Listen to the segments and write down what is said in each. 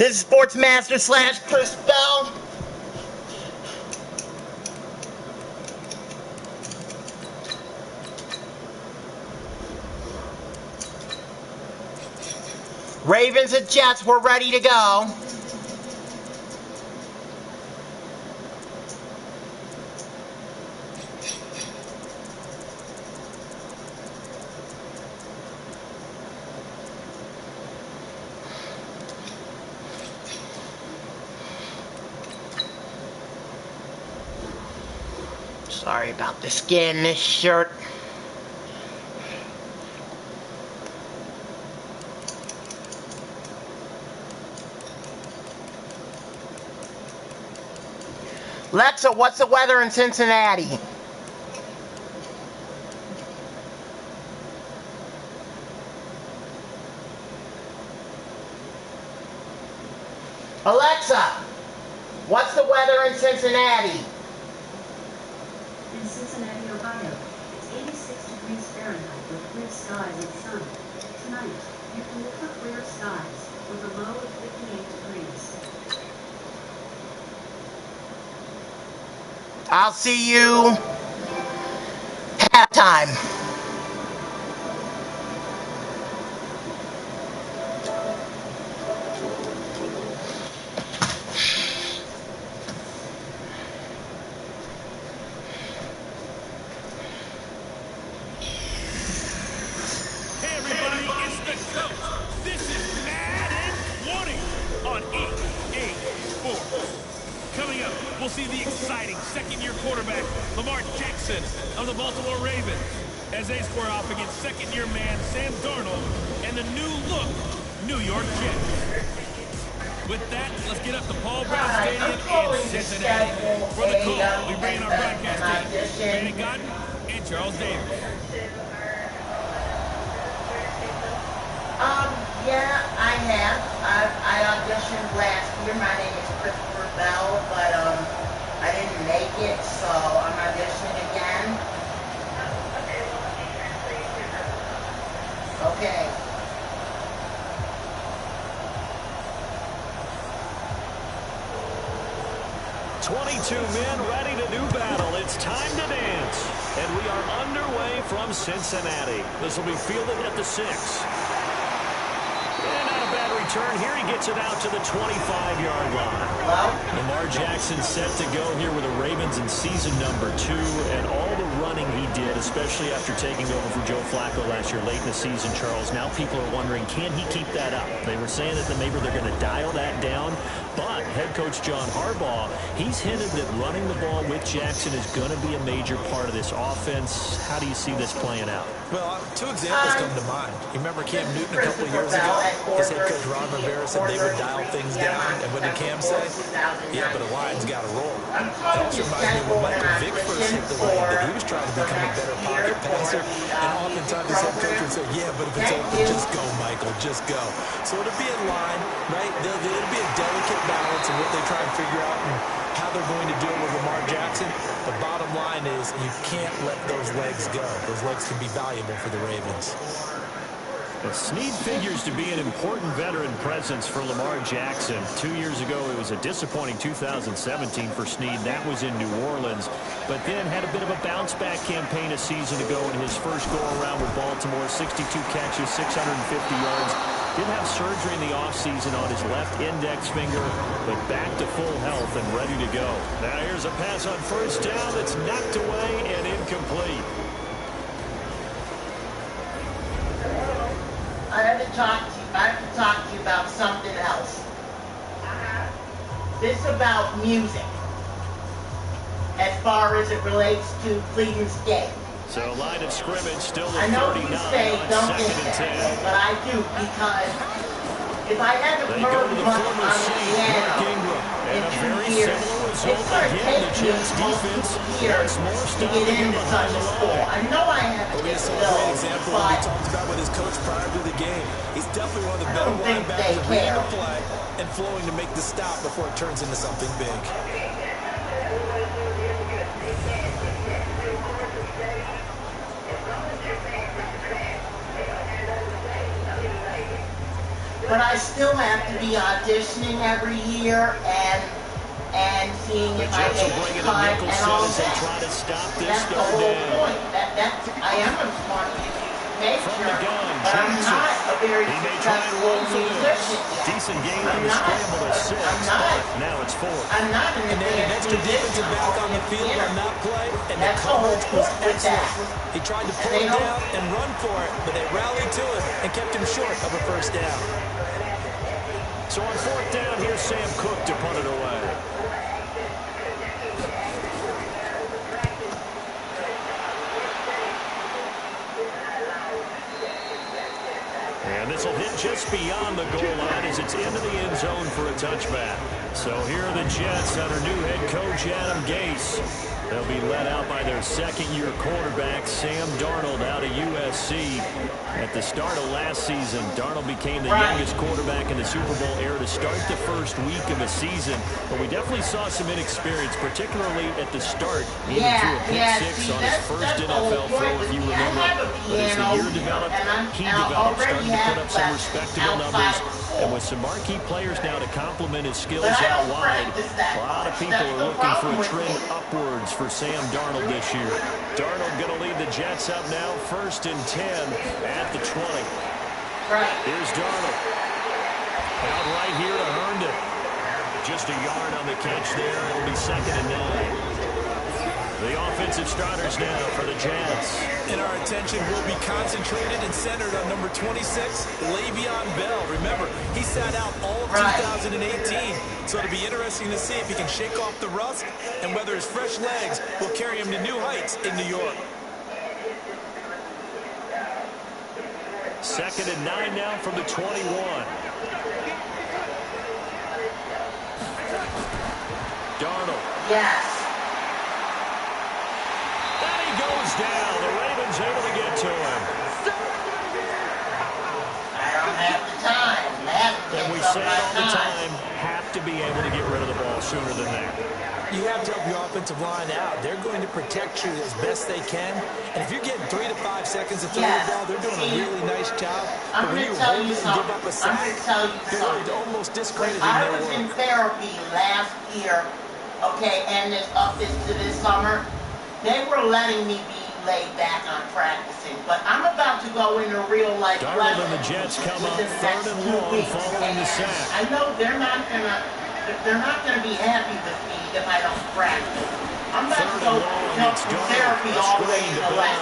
This is Sportsmaster / Chris Bell. Ravens and Jets, we're ready to go. Sorry about the skin in this shirt. Alexa, what's the weather in Cincinnati? Alexa, what's the weather in Cincinnati? In Cincinnati, Ohio, it's 86 degrees Fahrenheit with clear skies and sun. Tonight, you can look for clear skies with a low of 58 degrees. I'll see you halftime. Hey everybody, it's the coach. This is Madden 20 on EA Sports. Coming up, we'll see the exciting second-year quarterback, Lamar Jackson of the Baltimore Ravens, as they square off against second-year man Sam Darnold and the new-look New York Jets. With that, let's get up to Paul Brown Stadium in Cincinnati. For the call, we bring in our broadcast team, Brandon Godden and Charles Davis. Yeah, I have. I auditioned last year. My name is Christopher Bell, but I didn't make it, so I'm auditioning again. Okay. "22 men ready to do battle. It's time to dance." And we are underway from Cincinnati. This will be fielded at the 6. And not a bad return here. He gets it out to the 25-yard line. Lamar Jackson set to go here with the Ravens in season number 2. And all the running he did, especially after taking over for Joe Flacco last year late in the season, Charles, now people are wondering, can he keep that up? They were saying that maybe they're going to dial that down. But head coach John Harbaugh, he's hinted that running the ball with Jackson is going to be a major part of this offense. How do you see this playing out? Well, 2 examples come to mind. You remember Cam Newton a couple of years ago? His head coach Ron Rivera said they would dial things down. And what did Cam say? Yeah, but a line's got to roll. It also reminds me when Michael Vick first hit the league that he was trying to become a better pocket passer. And oftentimes his head coach would say, yeah, but if it's open, just go, Michael, just go. So it'll be in line, right? It'll be a delicate balance of what they try and figure out and how they're going to deal with Lamar Jackson. The bottom line is you can't let those legs go. Those legs can be valuable for the Ravens. Well, Snead figures to be an important veteran presence for Lamar Jackson. 2 years ago, it was a disappointing 2017 for Snead. That was in New Orleans. But then had a bit of a bounce-back campaign a season ago in his first go-around with Baltimore. 62 catches, 650 yards. Did have surgery in the offseason on his left index finger, but back to full health and ready to go. Now here's a pass on first down that's knocked away and incomplete. I have to talk to you about something else. This is about music, as far as it relates to Cleveland State. So line of scrimmage still I at know 39 you say on don't second think and 10. that, but I do, because if I haven't They go heard to the much former on the Saint, Mark piano Ingram. in And a 2 very years, similar it's result going to again. The take me Jets defense multiple years once more to stopping get him into behind such a the school. line. I know I haven't We been saw a great built, example of what we but talked about with his coach prior to the game. He's definitely one of the I better don't think linebackers they at reading care. the play and flowing to make the stop before it turns into something big. but I still have to be auditioning every year and seeing if I get cut and all of that. That's the whole point. I am a smart nature, but I'm not a very successful musician yet. Decent game on the scramble to 6. Now it's 4. I'm not an advanced musician. Back on the field on that play, and the coverage was excellent. He tried to pull him down and run for it, but they rallied to him and kept him short of a first down. So on 4th down, here's Sam Cook to punt it away. And this will hit just beyond the goal line as it's into the end zone for a touchback. So here are the Jets under new head coach Adam Gase. They'll be led out by their second-year quarterback, Sam Darnold, out of USC. At the start of last season, Darnold became the youngest quarterback in the Super Bowl era to start the first week of a season. But we definitely saw some inexperience, particularly at the start, leading to a pick-6 on his first NFL throw, if you remember. But as the year developed, he developed, starting to put up some respectable numbers. And with some marquee players now to complement his skills out wide, a lot of people are looking for a trend upwards for Sam Darnold this year. Darnold going to lead the Jets up now, 1st and 10 at the 20. Here's Darnold. Out right here to Herndon. Just a yard on the catch there. It'll be 2nd and 9. The offensive starters now for the Jets. And our attention will be concentrated and centered on number 26, Le'Veon Bell. Remember, he sat out all of 2018, so it'll be interesting to see if he can shake off the rust and whether his fresh legs will carry him to new heights in New York. 2nd and 9 now from the 21. Darnold. Yes. Goes down. The Ravens able to get to him. I don't have the time. And we say it all the time, have to be able to get rid of the ball sooner than that. You have to help your offensive line out. They're going to protect you as best they can. And if you're getting 3 to 5 seconds to throw the ball, they're doing a really nice job. But when you hold it and give up a sack, you're almost discrediting their work. I was in therapy last year, okay, and up to this summer. They were letting me be laid back on practicing, but I'm about to go into real life. Darnold and the Jets come up 3rd and long following the sack. I know they're not gonna be happy with me if I don't practice. I'm about to go to therapy all the way to the left.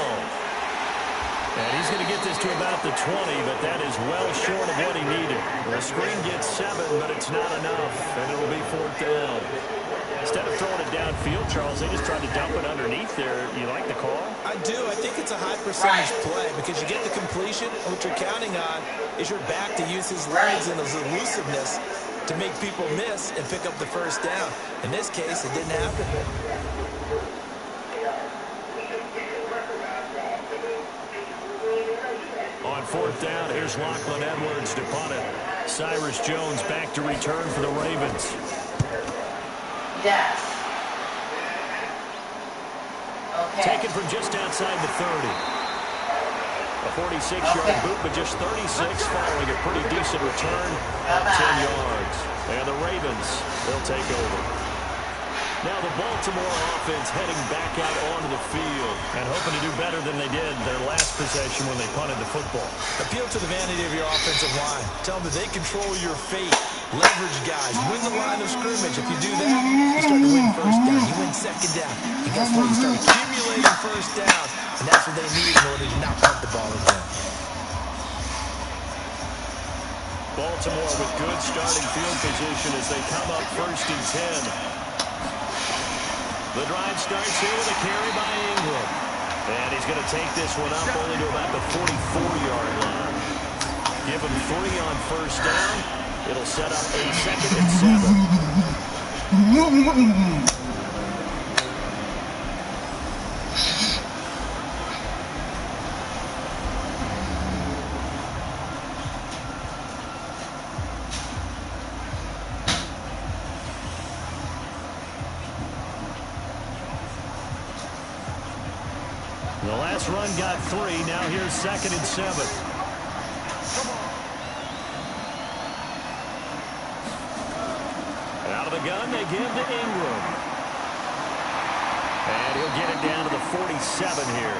And he's going to get this to about the 20, but that is well short of what he needed. The screen gets 7, but it's not enough, and it'll be 4th down. Instead of throwing it downfield, Charles, they just tried to dump it underneath there. You like the call? I do. I think it's a high percentage play because you get the completion. What you're counting on is your back to use his legs and his elusiveness to make people miss and pick up the first down. In this case, it didn't happen. On 4th down, here's Lachlan Edwards to punt it. Cyrus Jones back to return for the Ravens. Yes. Okay. Taken from just outside the 30. A 46-yard boot, but just 36 following a pretty decent return of 10 yards. And the Ravens, they'll take over. Now the Baltimore offense heading back out onto the field and hoping to do better than they did their last possession when they punted the football. Appeal to the vanity of your offensive line. Tell them that they control your fate. Leverage guys. Win the line of scrimmage. If you do that, you start to win first down. You win second down. And guess what? You start accumulating first downs. And that's what they need in order to not punt the ball again. Baltimore with good starting field position as they come up 1st and 10. The drive starts here with a carry by Ingram. And he's going to take this one up only to about the 44-yard line. Give him 3 on first down. It'll set up a 2nd and 7. The last run got 3. Now here's 2nd and 7. the gun, they give to Ingram. And he'll get it down to the 47 here.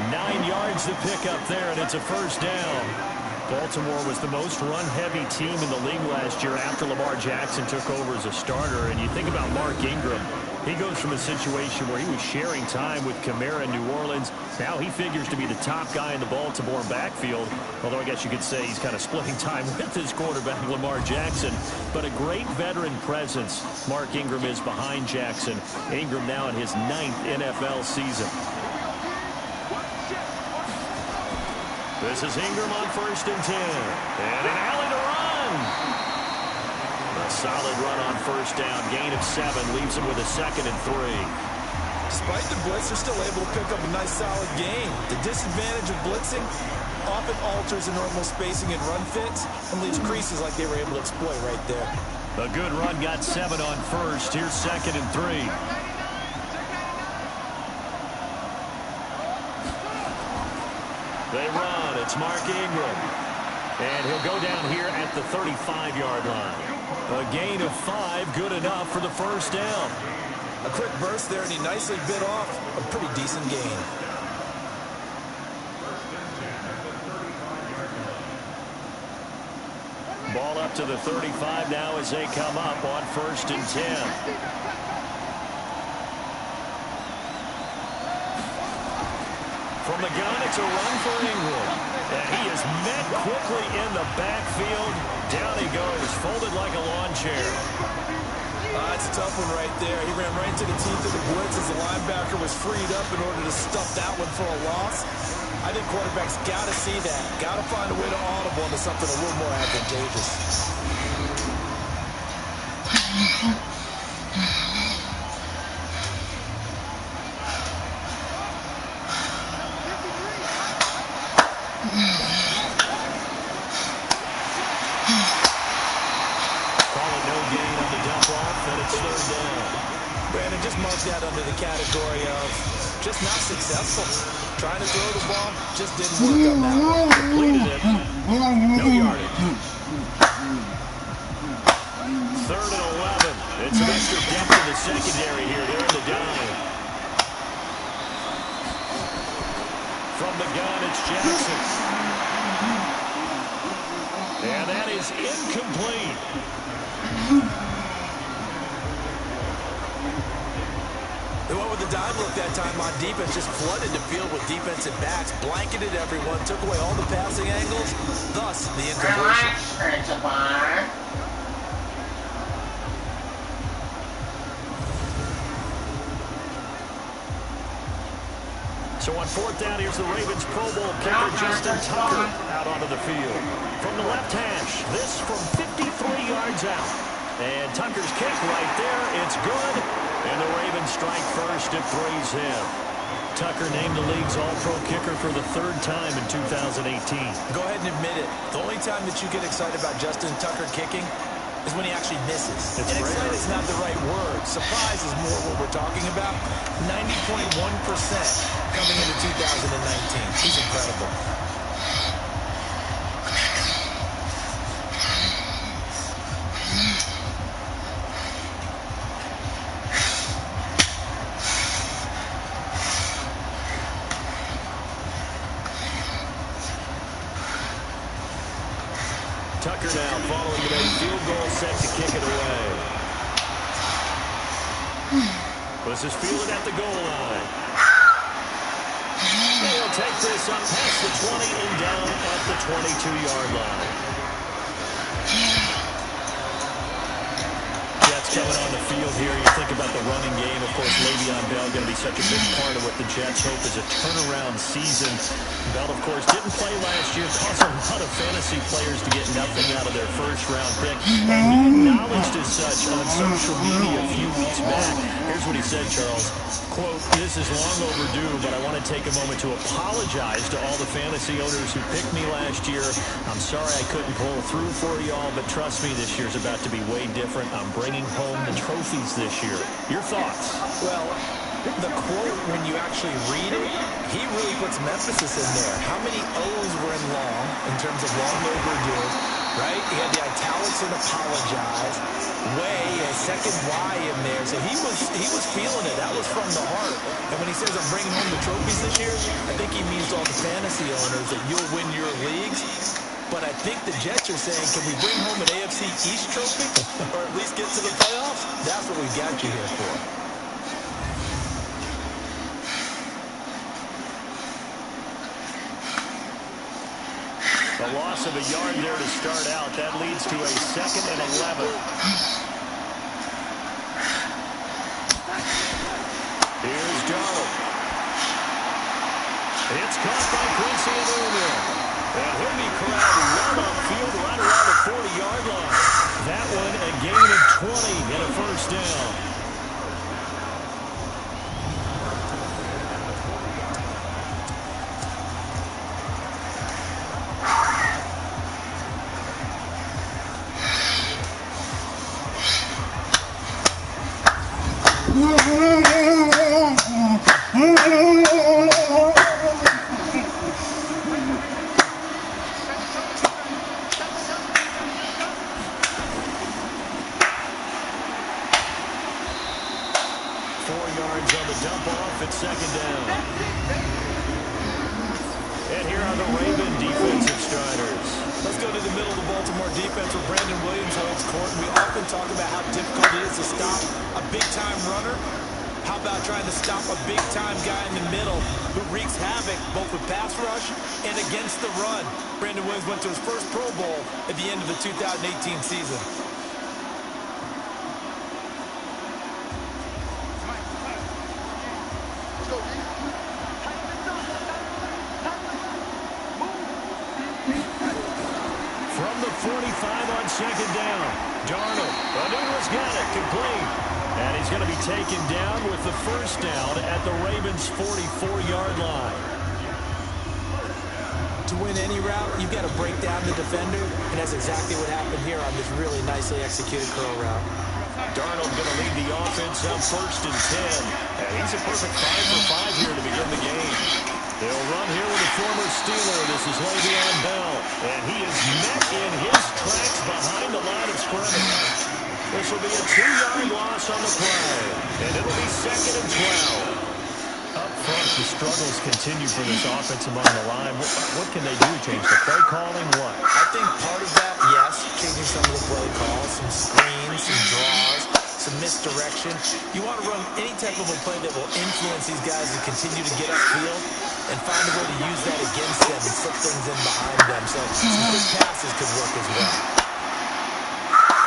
9 yards to pick up there, and it's a first down. Baltimore was the most run-heavy team in the league last year after Lamar Jackson took over as a starter. And you think about Mark Ingram. He goes from a situation where he was sharing time with Kamara in New Orleans. Now he figures to be the top guy in the Baltimore backfield. Although I guess you could say he's kind of splitting time with his quarterback, Lamar Jackson. But a great veteran presence. Mark Ingram is behind Jackson. Ingram now in his 9th NFL season. This is Ingram on 1st and 10. And an alley to run. A solid run on 1st down. Gain of 7 leaves him with a 2nd and 3. Despite the blitz, they're still able to pick up a nice solid gain. The disadvantage of blitzing often alters the normal spacing and run fits and leaves creases like they were able to exploit right there. A good run, got 7 on 1st. Here's 2nd and 3. They run. It's Mark Ingram. And he'll go down here at the 35-yard line. A gain of 5, good enough for the first down. A quick burst there, and he nicely bit off a pretty decent gain. Ball up to the 35 now as they come up on 1st and 10. From the gun, it's a run for Ingram. And he is met quickly in the backfield. Down he goes, folded like a lawn chair. It's a tough one right there. He ran right into the teeth of the blitz as the linebacker was freed up in order to stuff that one for a loss. I think quarterbacks got to see that. Got to find a way to audible into something a little more advantageous. Brandon, just mark that under the category of just not successful. Trying to throw the ball, just didn't work on that one. Completed it. No yardage. 3rd and 11. It's some extra depth in the secondary here. They're in the dime. From the gun, it's Jackson. And that is incomplete. They went with the dime look that time on defense, just flooded the field with defensive backs, blanketed everyone, took away all the passing angles, thus the incompletion. So on 4th down, here's the Ravens Pro Bowl kicker Justin Tucker out onto the field. From the left hash, this from 53 yards out. And Tucker's kick right there, it's good. And the Ravens strike first, it threes him. Tucker named the league's all-pro kicker for the 3rd time in 2018. Go ahead and admit it. The only time that you get excited about Justin Tucker kicking is when he actually misses. And excited is not the right word. Surprise is more what we're talking about. 90.1% coming into 2019. He's incredible. Tucker now following a field goal set to kick it away. This is fielded at the goal line. He'll take this up past the 20 and down at the 22-yard line. Jets coming on the field here. You think about the running game. Of course, Le'Veon Bell going to be such a big part of what the Jets hope is a turnaround season. Bell, of course, didn't play last year. Caused a lot of fantasy players to get nothing out of their first-round pick. And he acknowledged as such on social media a few weeks back. Here's what he said, Charles. Quote, "This is long overdue, but I want to take a moment to apologize to all the fantasy owners who picked me last year. I'm sorry I couldn't pull through for y'all, but trust me, this year's about to be way different. I'm bringing home the trophies this year." Your thoughts? Well, the quote, when you actually read it, he really puts some emphasis in there. How many O's were in long, in terms of long overdue? right? He had the italics and apologize. Way, a second Y in there. So he was feeling it. That was from the heart. And when he says I'm bringing home the trophies this year, I think he means to all the fantasy owners that you'll win your leagues. But I think the Jets are saying, can we bring home an AFC East trophy? Or at least get to the playoffs? That's what we got you here for. A loss of a yard there to start out. That leads to a 2nd and 11. Here's Darnold. It's caught by Quincy Anulia. And he'll be corralled well upfield right around the 40-yard line. That one a gain of 20 and a first down. 4 yards on the dump off at 2nd down. And here are the Raven defensive starters. Let's go to the middle of the Baltimore defense where Brandon Williams holds court. And we often talk about how difficult it is to stop a big-time runner. How about trying to stop a big-time guy in the middle who wreaks havoc both with pass rush and against the run? Brandon Williams went to his first Pro Bowl at the end of the 2018 season. From the 45 on 2nd down, Darnold. Anulia's got it, complete. And he's going to be taken down with the first down at the Ravens' 44-yard line. To win any route, you've got to break down the defender, and that's exactly what happened here on this really nicely executed curl route. Darnold going to lead the offense up 1st and 10. And he's a perfect 5 for 5 here to begin the game. They'll run here with a former Steeler. This is Le'Veon Bell. And he is met in his tracks behind the line of scrimmage. This will be a 2-yard loss on the play. And it'll be 2nd and 12. Up front, the struggles continue for this offense among the line. What can they do? Change the play calling? What? I think part of that, yes, changing some of the play calls, some screens, some draws, some misdirection. You want to run any type of a play that will influence these guys and continue to get upfield and find a way to use that against them and slip things in behind them. So some quick passes could work as well.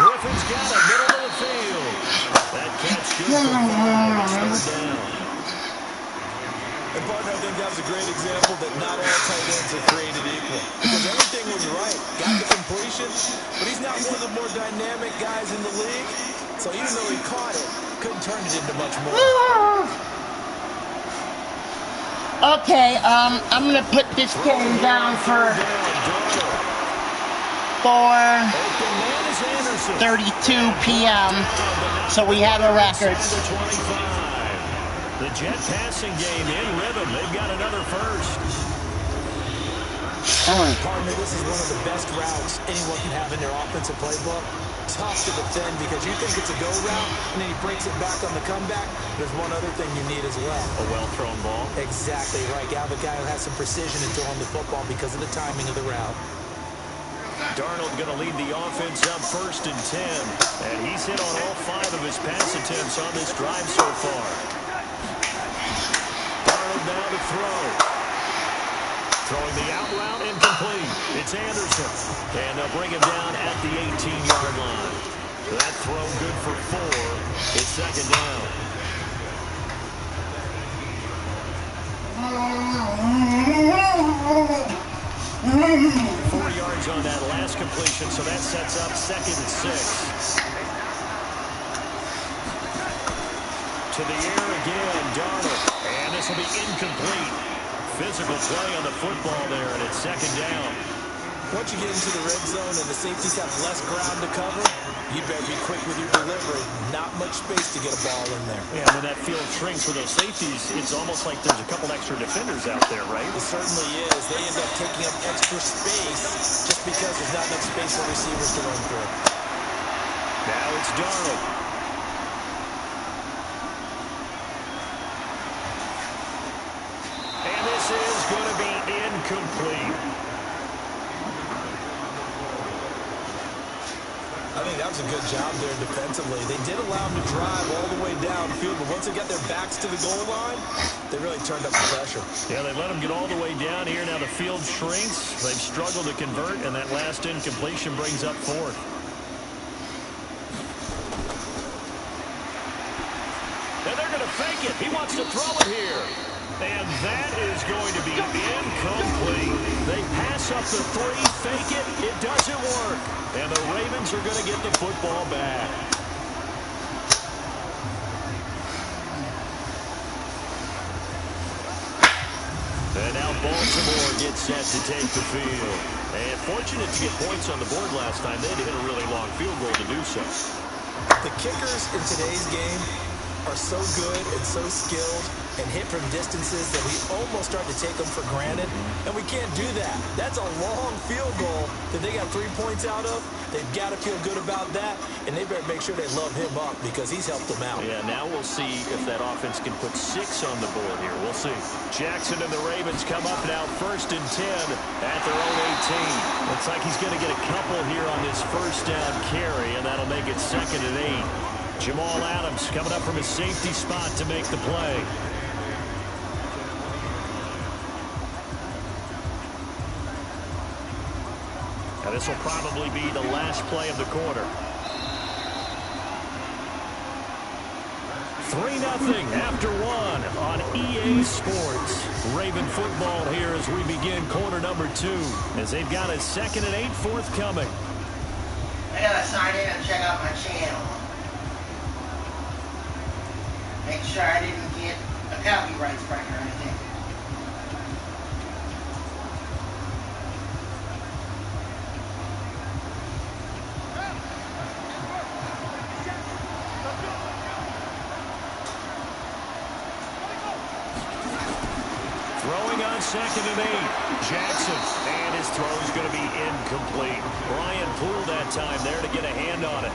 Griffin's got it, middle of the field. That catch good for 5. It's 3rd down. And, partner, I think that was a great example that not all tight ends are created equal. Because everything was right. Got the completion, but he's not one of the more dynamic guys in the league. So even though he caught it, couldn't turn it into much more. Okay, I'm going to put this game down for 4:32 p.m. so we have a record. The Jet passing game in rhythm. They've got another first. Partner, this is one of the best routes anyone can have in their offensive playbook. Tough to defend because you think it's a go route, and then he breaks it back on the comeback. There's one other thing you need as well. A well-thrown ball. Exactly right. You have a guy who has some precision in throwing the football because of the timing of the route. Darnold going to lead the offense up 1st and 10. And he's hit on all 5 of his pass attempts on this drive so far. Darnold now to throw. Throwing the out route incomplete. It's Anderson. And they'll bring him down at the 18-yard line. That throw good for 4. It's 2nd down. Yards on that last completion, so that sets up 2nd and 6. To the air again, Darnold. And this will be incomplete. Physical play on the football there, and it's 2nd down. Once you get into the red zone and the safeties have less ground to cover, you better be quick with your delivery. Not much space to get a ball in there. Yeah, when that field shrinks for those safeties, it's almost like there's a couple extra defenders out there, right? It certainly is. They end up taking up extra space just because there's not enough space for receivers to run through. Now it's Darnold. And this is going to be incomplete. I think that was a good job there defensively. They did allow them to drive all the way downfield, but once they got their backs to the goal line, they really turned up the pressure. Yeah, they let them get all the way down here. Now the field shrinks. They've struggled to convert, and that last incompletion brings up fourth. And they're going to fake it. He wants to throw it here. And that is going to be incomplete. They pass up the three, fake it. It doesn't work. And the Ravens are going to get the football back. And now Baltimore gets set to take the field. And fortunate to get points on the board last time. They had to hit a really long field goal to do so. The kickers in today's game are so good and so skilled and hit from distances that we almost start to take them for granted, and we can't do that. That's a long field goal that they got 3 points out of. They've got to feel good about that, and they better make sure they love him up because he's helped them out. Yeah, now we'll see if that offense can put 6 on the board here. We'll see. Jackson and the Ravens come up now 1st and 10 at their own 18. Looks like he's going to get a couple here on this first down carry, and that'll make it 2nd and 8. Jamal Adams coming up from his safety spot to make the play. Now this will probably be the last play of the quarter. 3-0 after 1 on EA Sports. Raven football here as we begin quarter number 2, as they've got a 2nd and 8 forthcoming. I gotta sign in and check out my channel. Make sure I didn't get a copyright strike or anything. Throwing on 2nd and 8. Jackson, and his throw is going to be incomplete. Brian Poole that time there to get a hand on it.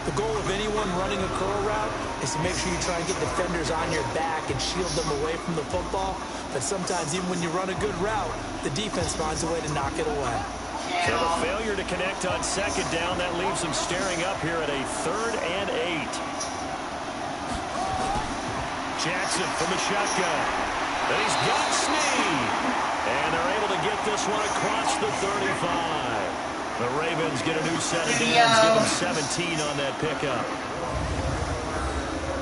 The goal of anyone running a curl route is to make sure you try and get defenders on your back and shield them away from the football. But sometimes even when you run a good route, the defense finds a way to knock it away. So the failure to connect on 2nd down, that leaves them staring up here at a 3rd and 8. Jackson from the shotgun. And he's got Snead. And they're able to get this one across the 35. The Ravens get a new set of downs, give them 17 on that pickup.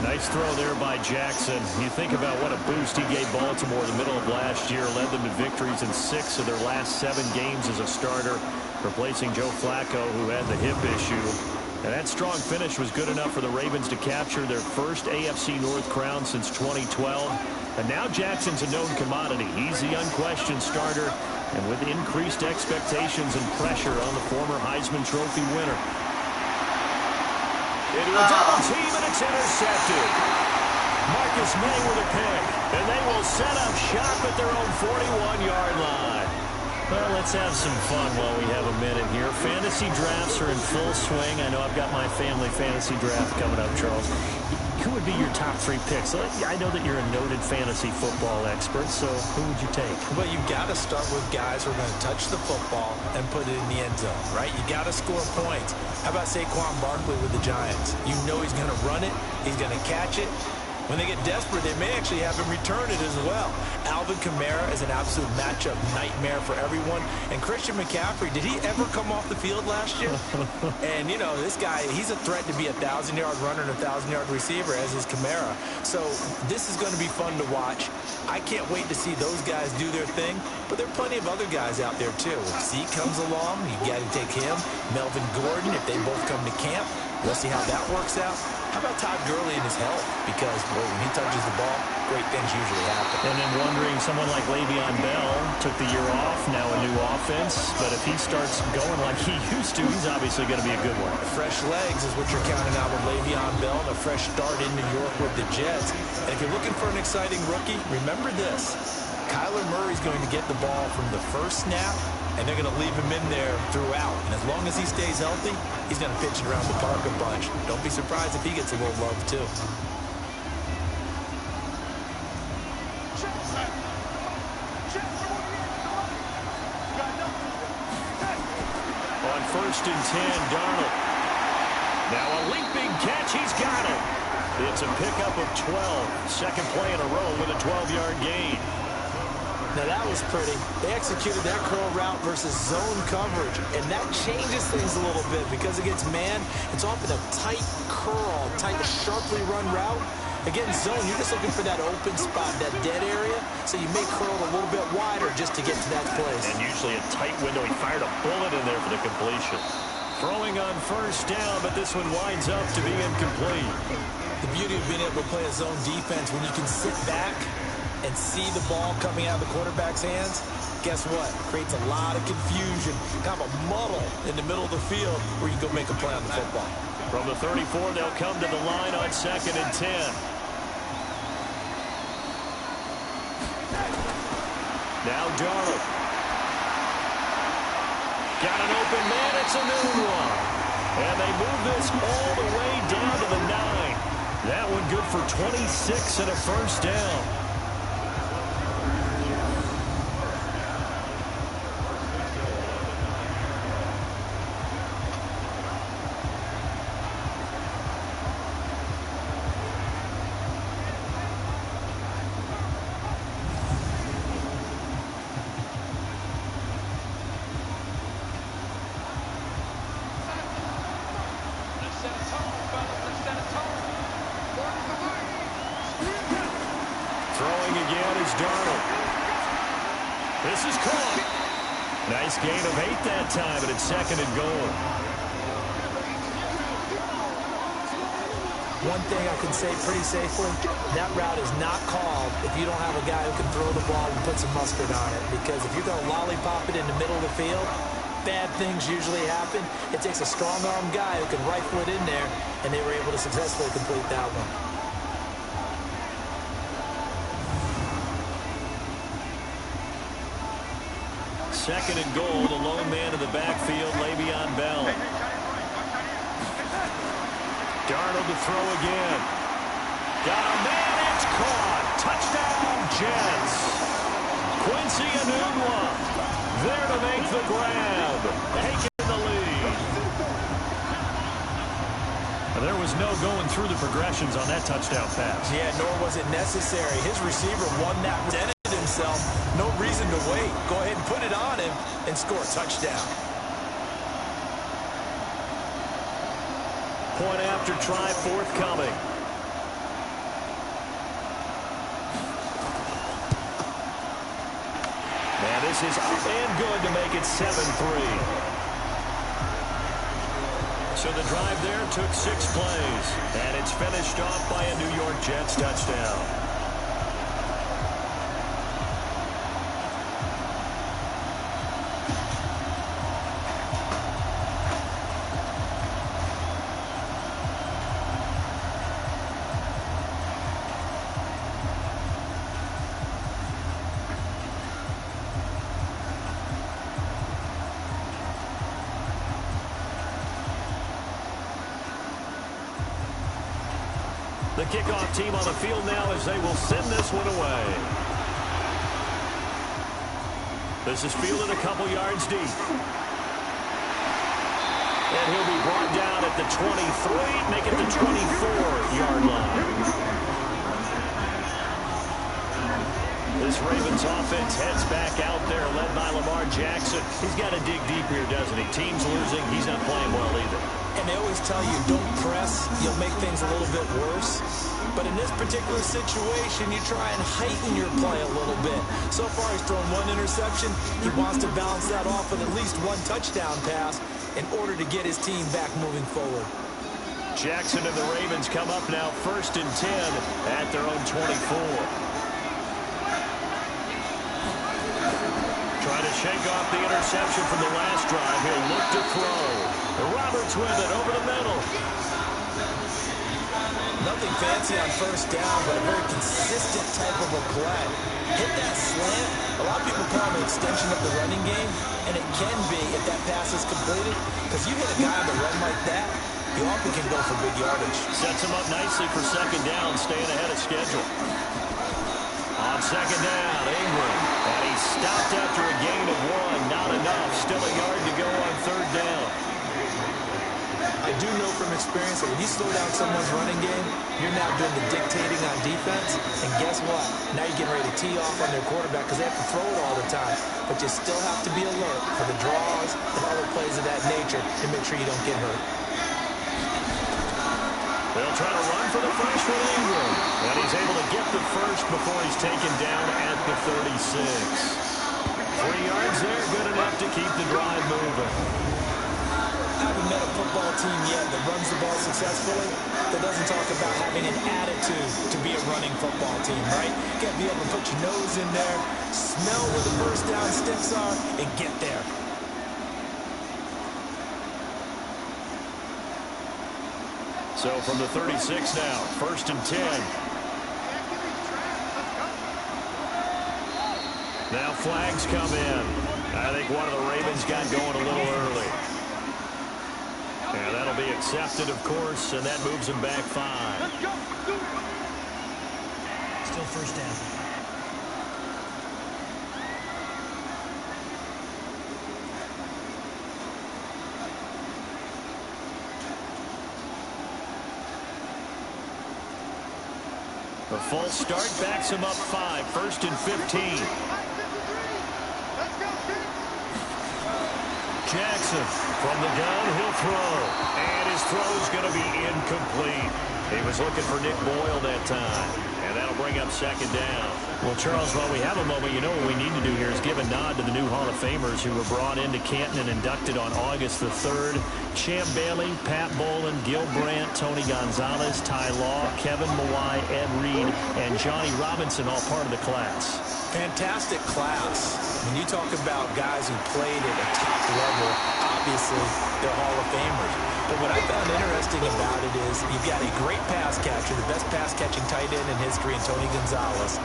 Nice throw there by Jackson. You think about what a boost he gave Baltimore in the middle of last year, led them to victories in 6 of their last 7 games as a starter, replacing Joe Flacco, who had the hip issue. And that strong finish was good enough for the Ravens to capture their first AFC North crown since 2012. And now Jackson's a known commodity. He's the unquestioned starter, and with increased expectations and pressure on the former Heisman Trophy winner. Into a double team, and it's intercepted. Marcus May with a pick, and they will set up shop at their own 41-yard line. Well, let's have some fun while we have a minute here. Fantasy drafts are in full swing. I know I've got my family fantasy draft coming up, Charles. Who would be your top 3 picks? I know that you're a noted fantasy football expert, so who would you take? Well, you've got to start with guys who are going to touch the football and put it in the end zone, right? You got to score points. How about Saquon Barkley with the Giants? You know he's going to run it. He's going to catch it. When they get desperate, they may actually have him return it as well. Alvin Kamara is an absolute matchup nightmare for everyone. And Christian McCaffrey, did he ever come off the field last year? And, you know, this guy, he's a threat to be a 1,000-yard runner and a 1,000-yard receiver, as is Kamara. So this is going to be fun to watch. I can't wait to see those guys do their thing. But there are plenty of other guys out there, too. If Zeke comes along, you got to take him. Melvin Gordon, if they both come to camp. We'll see how that works out. How about Todd Gurley and his health? Because, boy, when he touches the ball, great things usually happen. And then wondering, someone like Le'Veon Bell took the year off, now a new offense. But if he starts going like he used to, he's obviously going to be a good one. Fresh legs is what you're counting out with Le'Veon Bell, and a fresh start in New York with the Jets. And if you're looking for an exciting rookie, remember this. Kyler Murray's going to get the ball from the first snap, and they're going to leave him in there throughout. And as long as he stays healthy, he's going to pitch it around the park a bunch. Don't be surprised if he gets a little love, too. On 1st and 10, Darnold. Now a leaping catch, he's got it. It's a pickup of 12. Second play in a row with a 12-yard gain. Now that was pretty. They executed that curl route versus zone coverage, and that changes things a little bit because against man, it's often a tight curl, tight, sharply run route. Against zone, you're just looking for that open spot, that dead area, so you may curl it a little bit wider just to get to that place. And usually a tight window. He fired a bullet in there for the completion. Throwing on 1st down, but this one winds up to be incomplete. The beauty of being able to play a zone defense when you can sit back and see the ball coming out of the quarterback's hands, guess what? Creates a lot of confusion, kind of a muddle in the middle of the field where you can go make a play on the football. From the 34, they'll come to the line on 2nd and 10. Now Darnold. Got an open man, it's a new one. And they move this all the way down to the 9. That one good for 26 and a 1st down. Throwing again is Darnold. This is caught. Nice gain of 8 that time, but it's 2nd and goal. One thing I can say pretty safely, that route is not called if you don't have a guy who can throw the ball and put some mustard on it. Because if you're going to lollipop it in the middle of the field, bad things usually happen. It takes a strong-arm guy who can rifle it in there, and they were able to successfully complete that one. Second and goal, the lone man in the backfield, Le'Veon Bell. Darnold to throw again. Got a man, it's caught. Touchdown, Jets. Quincy Enunwa there to make the grab. Taking the lead. And there was no going through the progressions on that touchdown pass. Yeah, nor was it necessary. His receiver won that himself. No reason to wait. Go ahead and put it on him and score a touchdown. Point after try forthcoming. And this is up and good to make it 7-3. So the drive there took 6 plays. And it's finished off by a New York Jets touchdown. The kickoff team on the field now as they will send this one away. This is fielded a couple yards deep. And he'll be brought down at the 23, make it the 24-yard line. This Ravens offense heads back out there, led by Lamar Jackson. He's got to dig deep here, doesn't he? Team's losing. He's not playing well either. And they always tell you, don't press. You'll make things a little bit worse. But in this particular situation, you try and heighten your play a little bit. So far, he's thrown 1 interception. He wants to balance that off with at least 1 touchdown pass in order to get his team back moving forward. Jackson and the Ravens come up now 1st and 10 at their own 24. Trying to shake off the interception from the last drive. He'll look to throw. Roberts with it over the middle. Nothing fancy on 1st down, but a very consistent type of a play. Hit that slant. A lot of people call it an extension of the running game, and it can be if that pass is completed, because you hit a guy on the run like that, you often can go for big yardage. Sets him up nicely for 2nd down, staying ahead of schedule. On 2nd down, Ingram. And he's stopped after a gain of 1. Not enough. Still a yard to go on 3rd down. I do know from experience that when you slow down someone's running game, you're now doing the dictating on defense. And guess what? Now you're getting ready to tee off on their quarterback because they have to throw it all the time. But you still have to be alert for the draws and other plays of that nature to make sure you don't get hurt. They'll try to run for the first with Ingram. And he's able to get the first before he's taken down at the 36. 3 yards there, good enough to keep the drive moving. I haven't met a football team yet that runs the ball successfully that doesn't talk about having an attitude to be a running football team, right? You got to be able to put your nose in there, smell where the first down sticks are, and get there. So from the 36 now, 1st and 10. Now flags come in. I think one of the Ravens got going a little early. And that'll be accepted, of course, and that moves him back 5. Still 1st down. The false start backs him up 5, 1st and 15. Jackson from the gun, he'll throw. And his throw's going to be incomplete. He was looking for Nick Boyle that time. And that'll bring up 2nd down. Well, Charles, while we have a moment, you know what we need to do here is give a nod to the new Hall of Famers who were brought into Canton and inducted on August the 3rd. Champ Bailey, Pat Bolin, Gil Brandt, Tony Gonzalez, Ty Law, Kevin Mawai, Ed Reed, and Johnny Robinson, all part of the class. Fantastic class. When you talk about guys who played at a top level, obviously they're Hall of Famers. But what I found interesting about it is you've got a great pass catcher, the best pass-catching tight end in history, in Tony Gonzalez.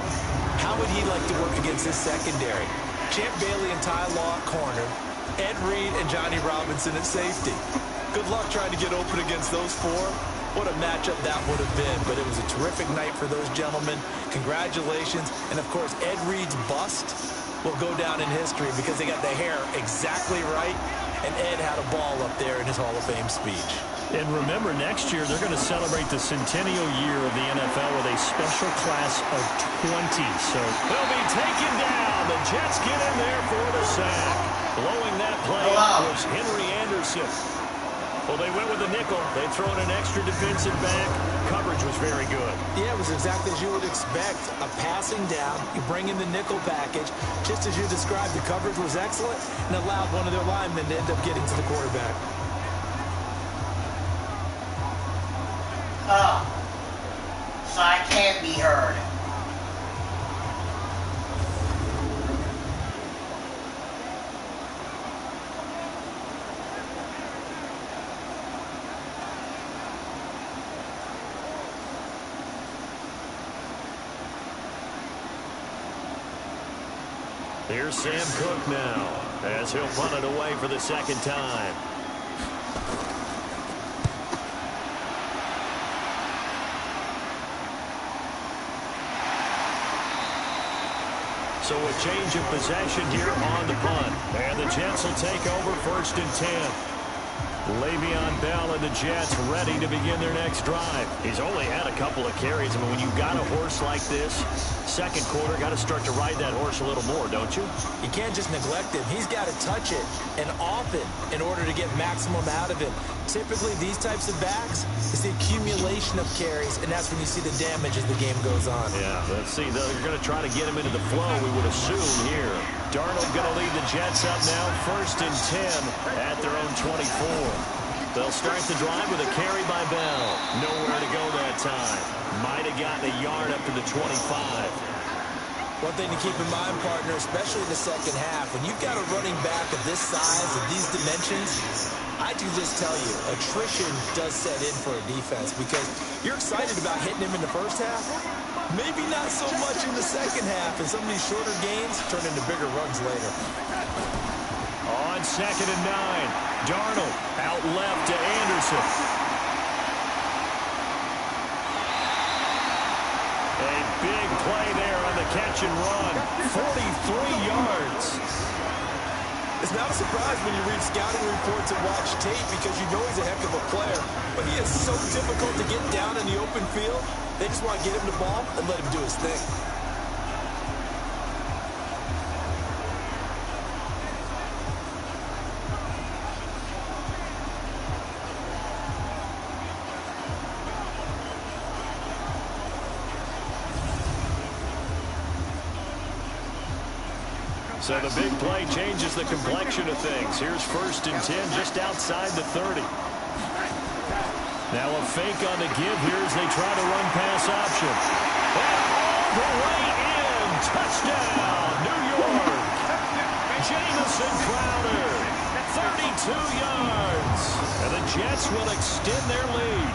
How would he like to work against his secondary? Champ Bailey and Ty Law at corner, Ed Reed and Johnny Robinson at safety. Good luck trying to get open against those 4. What a matchup that would have been. But it was a terrific night for those gentlemen. Congratulations. And, of course, Ed Reed's bust will go down in history because they got the hair exactly right. And Ed had a ball up there in his Hall of Fame speech. And remember, next year they're going to celebrate the centennial year of the NFL with a special class of 20. So they'll be taken down. The Jets get in there for the sack. Blowing that play up was Henry Anderson. Well, they went with the nickel. They throw in an extra defensive back. Coverage was very good. Yeah, it was exactly as you would expect. A passing down. You bring in the nickel package. Just as you described, the coverage was excellent and allowed one of their linemen to end up getting to the quarterback. So I can be heard. Here's Sam Cook now as he'll punt it away for the 2nd time. So a change of possession here on the punt. And the Jets will take over 1st and 10. Le'Veon Bell and the Jets ready to begin their next drive. He's only had a couple of carries. I mean, when you've got a horse like this, 2nd quarter, got to start to ride that horse a little more, don't you? You can't just neglect him. He's got to touch it, and often, in order to get maximum out of it. Typically, these types of backs, it's the accumulation of carries, and that's when you see the damage as the game goes on. Yeah, let's see. Though you're going to try to get him into the flow, we would assume here. Darnold going to lead the Jets up now, 1st and 10 at their own 24. They'll start the drive with a carry by Bell. Nowhere to go that time. Might have gotten a yard up to the 25. One thing to keep in mind, partner, especially in the second half, when you've got a running back of this size, of these dimensions, I can just tell you, attrition does set in for a defense because you're excited about hitting him in the first half. Maybe not so much in the second half, and some of these shorter gains turn into bigger runs later. On 2nd and 9, Darnold out left to Anderson. A big play there on the catch and run. 43 yards. It's not a surprise when you read scouting reports and watch tape because you know he's a heck of a player. But he is so difficult to get down in the open field. They just want to get him the ball and let him do his thing. So the big play changes the complexion of things. Here's 1st and 10 just outside the 30. Now a fake on the give here as they try to run pass option. And all the way in. Touchdown, New York. Jamison Crowder, 32 yards. And the Jets will extend their lead.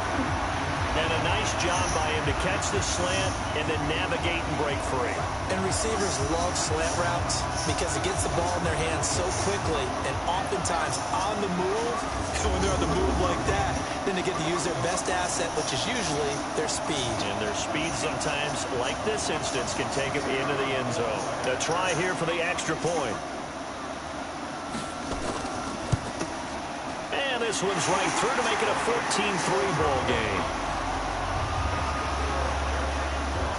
And a nice job by him to catch the slant and then navigate and break free. And receivers love slant routes because it gets the ball in their hands so quickly and oftentimes on the move. And when they're on the move like that, then they get to use their best asset, which is usually their speed. And their speed sometimes, like this instance, can take them into the end zone. A try here for the extra point. And this one's right through to make it a 14-3 ball game.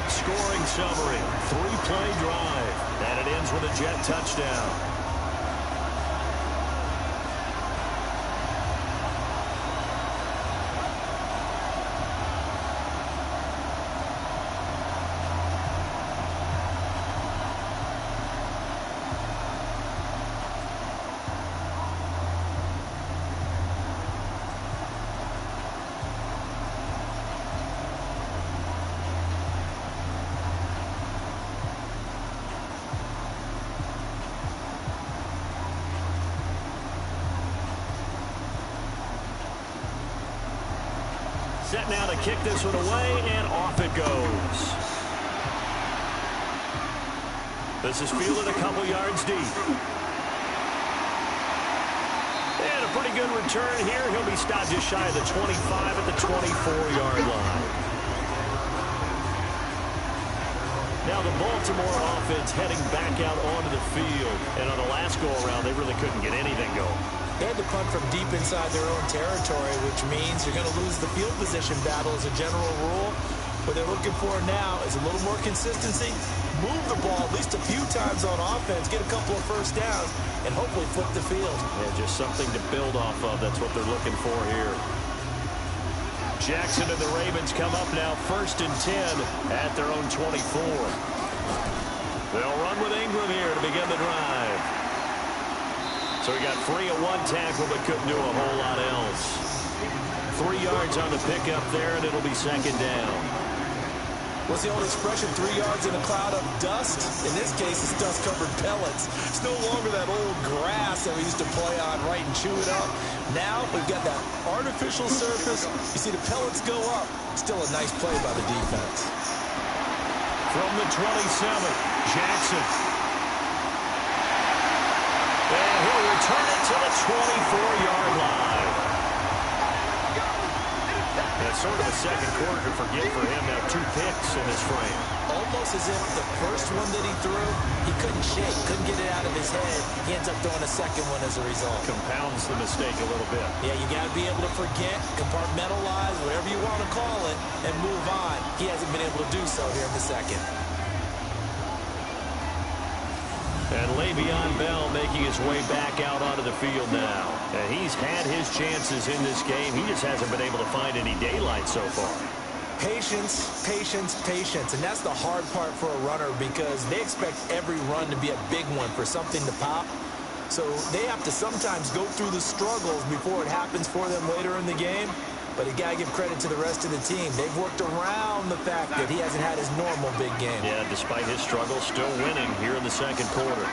Scoring summary, 3-play drive, and it ends with a Jet touchdown. Set now to kick this one away, and off it goes. This is fielded a couple yards deep. And a pretty good return here. He'll be stopped just shy of the 25 at the 24-yard line. Now the Baltimore offense heading back out onto the field. And on the last go-around, they really couldn't get anything going. They had to punt from deep inside their own territory, which means you're going to lose the field position battle as a general rule. What they're looking for now is a little more consistency, move the ball at least a few times on offense, get a couple of first downs, and hopefully flip the field. Yeah, just something to build off of. That's what they're looking for here. Jackson and the Ravens come up now 1st and 10 at their own 24. They'll run with Ingram here to begin the drive. So he got free at one tackle but couldn't do a whole lot else. 3 yards on the pickup there, and it'll be 2nd down. What's the old expression, 3 yards in a cloud of dust? In this case, it's dust-covered pellets. It's no longer that old grass that we used to play on, right, and chew it up. Now we've got that artificial surface. You see the pellets go up. Still a nice play by the defense. From the 27, Jackson. And he'll return it to the 24-yard line. That's sort of a second quarter to forget for him. Now 2 picks in this frame. Almost as if the first one that he threw, he couldn't shake, couldn't get it out of his head. He ends up throwing a second one as a result. Compounds the mistake a little bit. Yeah, you got to be able to forget, compartmentalize, whatever you want to call it, and move on. He hasn't been able to do so here in the second. And Le'Veon Bell making his way back out onto the field now. And he's had his chances in this game. He just hasn't been able to find any daylight so far. Patience, patience, patience. And that's the hard part for a runner because they expect every run to be a big one for something to pop. So they have to sometimes go through the struggles before it happens for them later in the game. But you got to give credit to the rest of the team. They've worked around the fact that he hasn't had his normal big game. Yeah, despite his struggles, still winning here in the second quarter.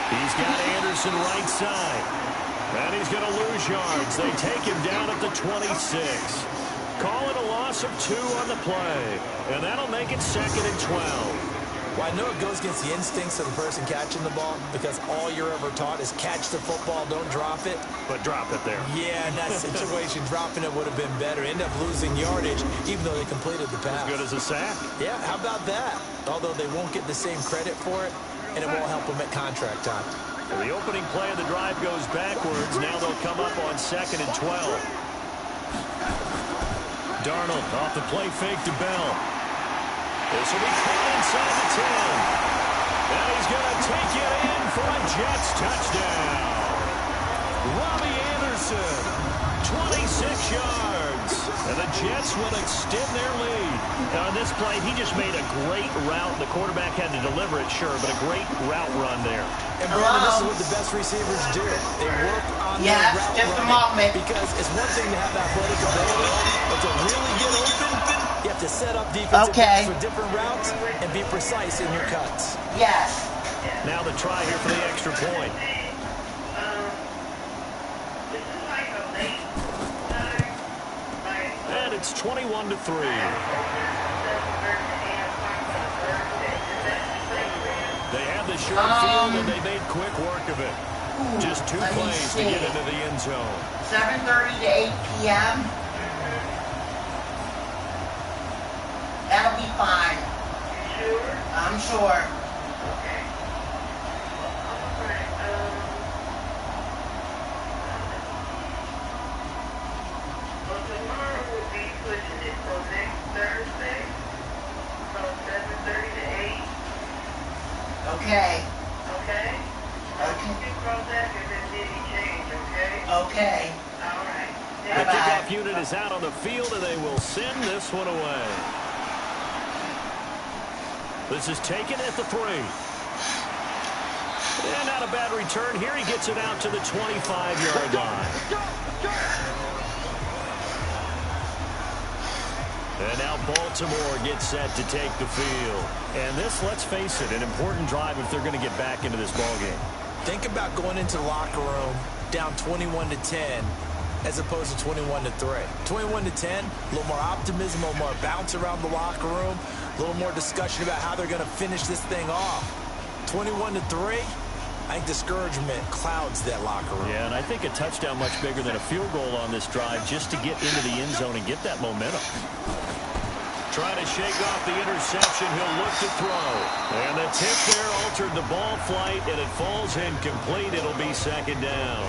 He's got Anderson right side. And he's going to lose yards. They take him down at the 26. Call it a loss of 2 on the play. And that'll make it 2nd and 12. Well, I know it goes against the instincts of the person catching the ball because all you're ever taught is catch the football, don't drop it. But drop it there. Yeah, in that situation, dropping it would have been better. End up losing yardage, even though they completed the pass. As good as a sack. Yeah, how about that? Although they won't get the same credit for it, and it won't help them at contract time. Well, the opening play of the drive goes backwards. Now they'll come up on 2nd and 12. Darnold off the play fake to Bell. This will be caught inside the 10. And he's going to take it in for a Jets touchdown. Robbie Anderson, 26 yards. And the Jets will extend their lead. Now, on this play, he just made a great route. The quarterback had to deliver it, sure, but a great route run there. And Brandon, this is what the best receivers do. They work on their route just a running. moment. Because it's one thing to have athletic ability, but to really get open, you have to set up defensive backs for different routes and be precise in your cuts. Yes. Now the try here for the extra point. And it's 21-3. They have the short field, and they made quick work of it. Just 2 plays to get into the end zone. 7:30 to 8 p.m. That'll be fine. Sure? I'm sure. Okay. Well, tomorrow we'll be pushing it. So next Thursday, from 7:30 to 8. Okay. Okay? Okay. You cross that if there's any change, okay? Okay. All right. The kickoff unit is out on the field, and they will send this one away. This is taken at the 3. And not a bad return. Here he gets it out to the 25-yard line. And now Baltimore gets set to take the field. And this, let's face it, an important drive if they're going to get back into this ballgame. Think about going into the locker room down 21-10 as opposed to 21-3. 21-10, a little more optimism, a little more bounce around the locker room, a little more discussion about how they're going to finish this thing off. 21-3, I think discouragement clouds that locker room. Yeah, and I think a touchdown much bigger than a field goal on this drive just to get into the end zone and get that momentum. Trying to shake off the interception. He'll look to throw. And the tip there altered the ball flight, and it falls incomplete. It'll be 2nd down.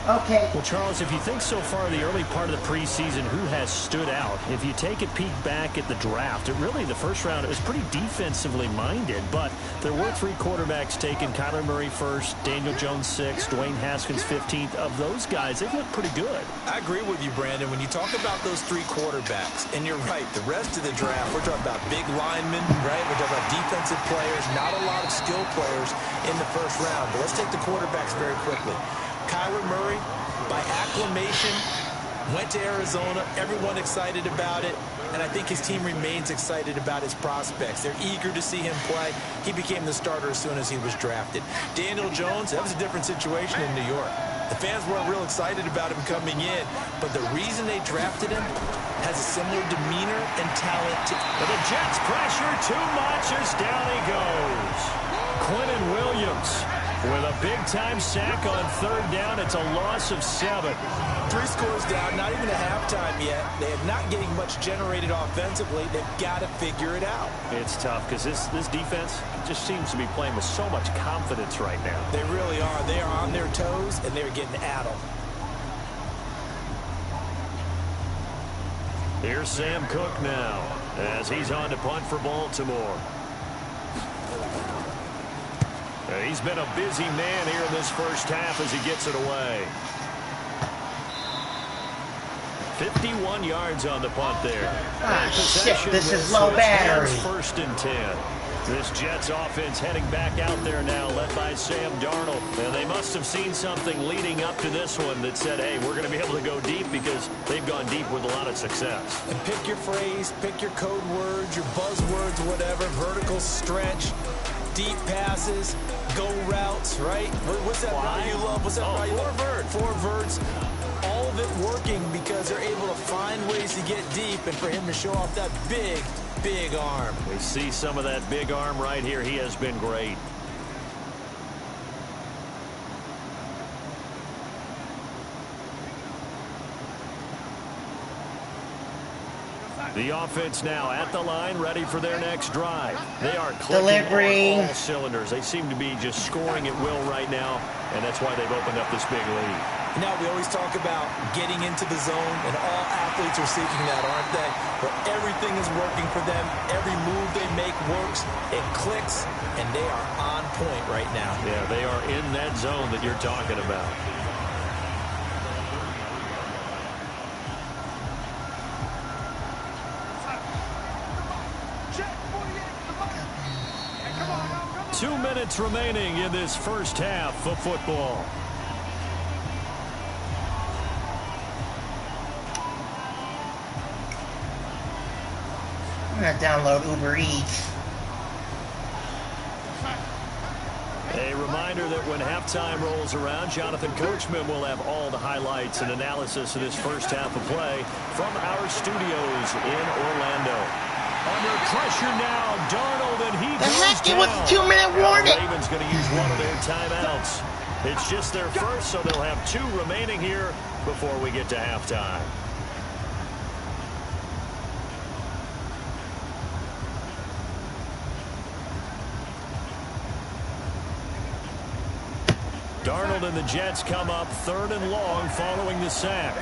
Okay. Well, Charles, if you think so far the early part of the preseason, who has stood out? If you take a peek back at the draft, it really, the first round, it was pretty defensively minded, but there were 3 quarterbacks taken. Kyler Murray first, Daniel Jones 6th, Dwayne Haskins 15th. Of those guys, they've looked pretty good. I agree with you, Brandon. When you talk about those 3 quarterbacks, and you're right, the rest of the draft, we're talking about big linemen, right? We're talking about defensive players, not a lot of skill players in the first round. But let's take the quarterbacks very quickly. Kyler Murray, by acclamation, went to Arizona. Everyone excited about it. And I think his team remains excited about his prospects. They're eager to see him play. He became the starter as soon as he was drafted. Daniel Jones, that was a different situation in New York. The fans weren't real excited about him coming in. But the reason they drafted him has a similar demeanor and talent to... But the Jets pressure too much as down he goes. Quentin Williams with a big-time sack on 3rd down. It's a loss of 7. 3 scores down, not even a halftime yet. They are not getting much generated offensively. They've got to figure it out. It's tough because this defense just seems to be playing with so much confidence right now. They really are. They are on their toes, and they're getting addled. Here's Sam Cook now as he's on to punt for Baltimore. He's been a busy man here in this first half as he gets it away. 51 yards on the punt there. Ah, shit, this is low battery. 1st and 10. This Jets offense heading back out there now, led by Sam Darnold. And they must have seen something leading up to this one that said, hey, we're going to be able to go deep, because they've gone deep with a lot of success. And pick your phrase, pick your code words, your buzzwords, whatever. Vertical stretch, deep passes, go routes, right? What's that route you love? What's that route you love? Four verts. All of it working because they're able to find ways to get deep, and for him to show off that big arm. We see some of that big arm right here. He has been great. The offense now at the line, ready for their next drive. They are clicking on all cylinders. They seem to be just scoring at will right now, and that's why they've opened up this big lead. Now, we always talk about getting into the zone, and all athletes are seeking that, aren't they? Where everything is working for them. Every move they make works. It clicks, and they are on point right now. Yeah, they are in that zone that you're talking about. Two minutes remaining in this first half of football. I'm going to download Uber Eats. A reminder that when halftime rolls around, Jonathan Coachman will have all the highlights and analysis of this first half of play from our studios in Orlando. Under pressure now, Darnold, and he goes down. It was a 2-minute warning. The Ravens going to use one of their timeouts. It's just their first, so they'll have 2 remaining here before we get to halftime. Darnold and the Jets come up 3rd and long following the sack.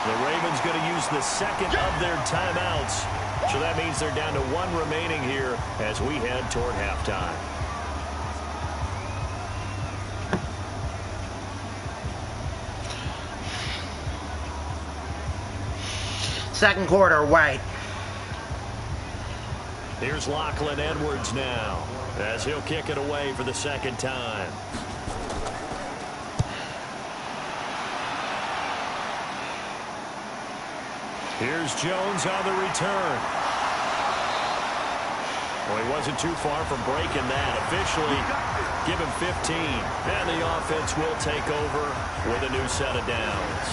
The Ravens going to use the second of their timeouts. So that means they're down to 1 remaining here as we head toward halftime. Second quarter, White. Here's Lachlan Edwards now as he'll kick it away for the second time. Here's Jones on the return. Well, he wasn't too far from breaking that. Officially, give him 15. And the offense will take over with a new set of downs.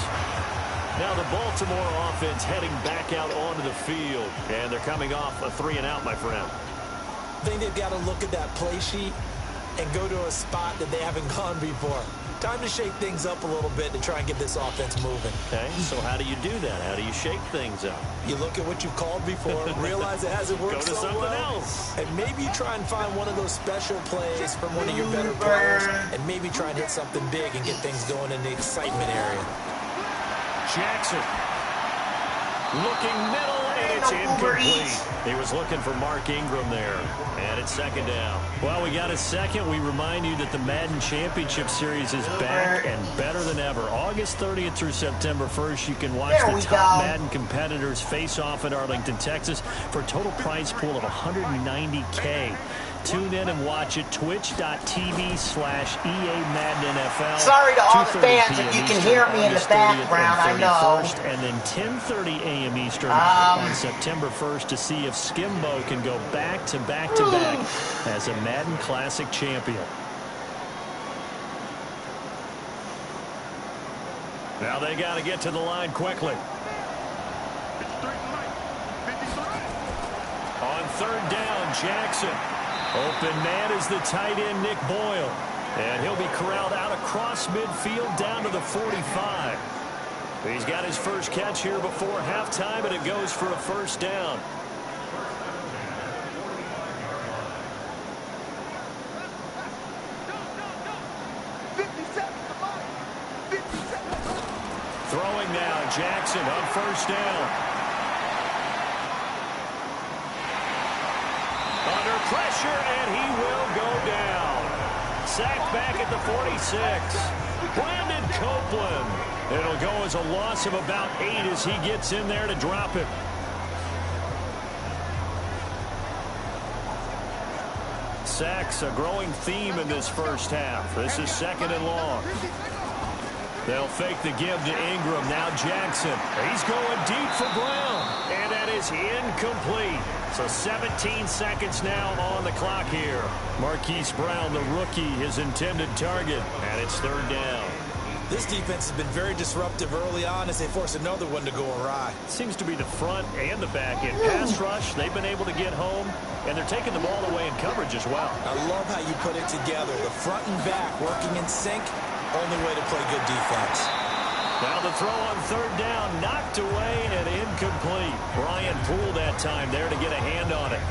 Now the Baltimore offense heading back out onto the field. And they're coming off a 3-and-out, my friend. I think they've got to look at that play sheet and go to a spot that they haven't gone before. Time to shake things up a little bit to try and get this offense moving. Okay, so how do you do that? How do you shake things up? You look at what you've called before, realize it hasn't worked so well. Go to something else. And maybe you try and find one of those special plays from one of your better players, and maybe try and hit something big and get things going in the excitement area. Jackson looking middle, and it's incomplete. He was looking for Mark Ingram there, and it's second down. Well, we got a second. We remind you that the Madden Championship Series is back and better than ever. August 30th through September 1st, you can watch the top Madden competitors face off in Arlington, Texas for a total prize pool of $190K. Tune in and watch it, twitch.tv/EA Madden NFL. Sorry to all the fans if you can hear me in the background, I know. And then 10:30 a.m. Eastern on September 1st to see if Skimbo can go back-to-back as a Madden Classic champion. Now they got to get to the line quickly. On 3rd down, Jackson. Open man is the tight end, Nick Boyle. And he'll be corralled out across midfield down to the 45. He's got his first catch here before halftime, and it goes for a first down. Throwing now, Jackson on first down. Under pressure, and he will go down. sacked back at the 46. Brandon Copeland. It'll go as a loss of about 8 as he gets in there to drop it. Sacks a growing theme in this first half. This is 2nd and long. They'll fake the give to Ingram. Now Jackson. He's going deep for Brown. And that is incomplete. So 17 seconds now on the clock here. Marquise Brown, the rookie, his intended target. And it's 3rd down. This defense has been very disruptive early on as they force another one to go awry. Seems to be the front and the back end. Pass rush, they've been able to get home, and they're taking the ball away in coverage as well. I love how you put it together. The front and back working in sync, only way to play good defense. Now the throw on 3rd down, knocked away and incomplete. Brian Poole that time there to get a hand on it.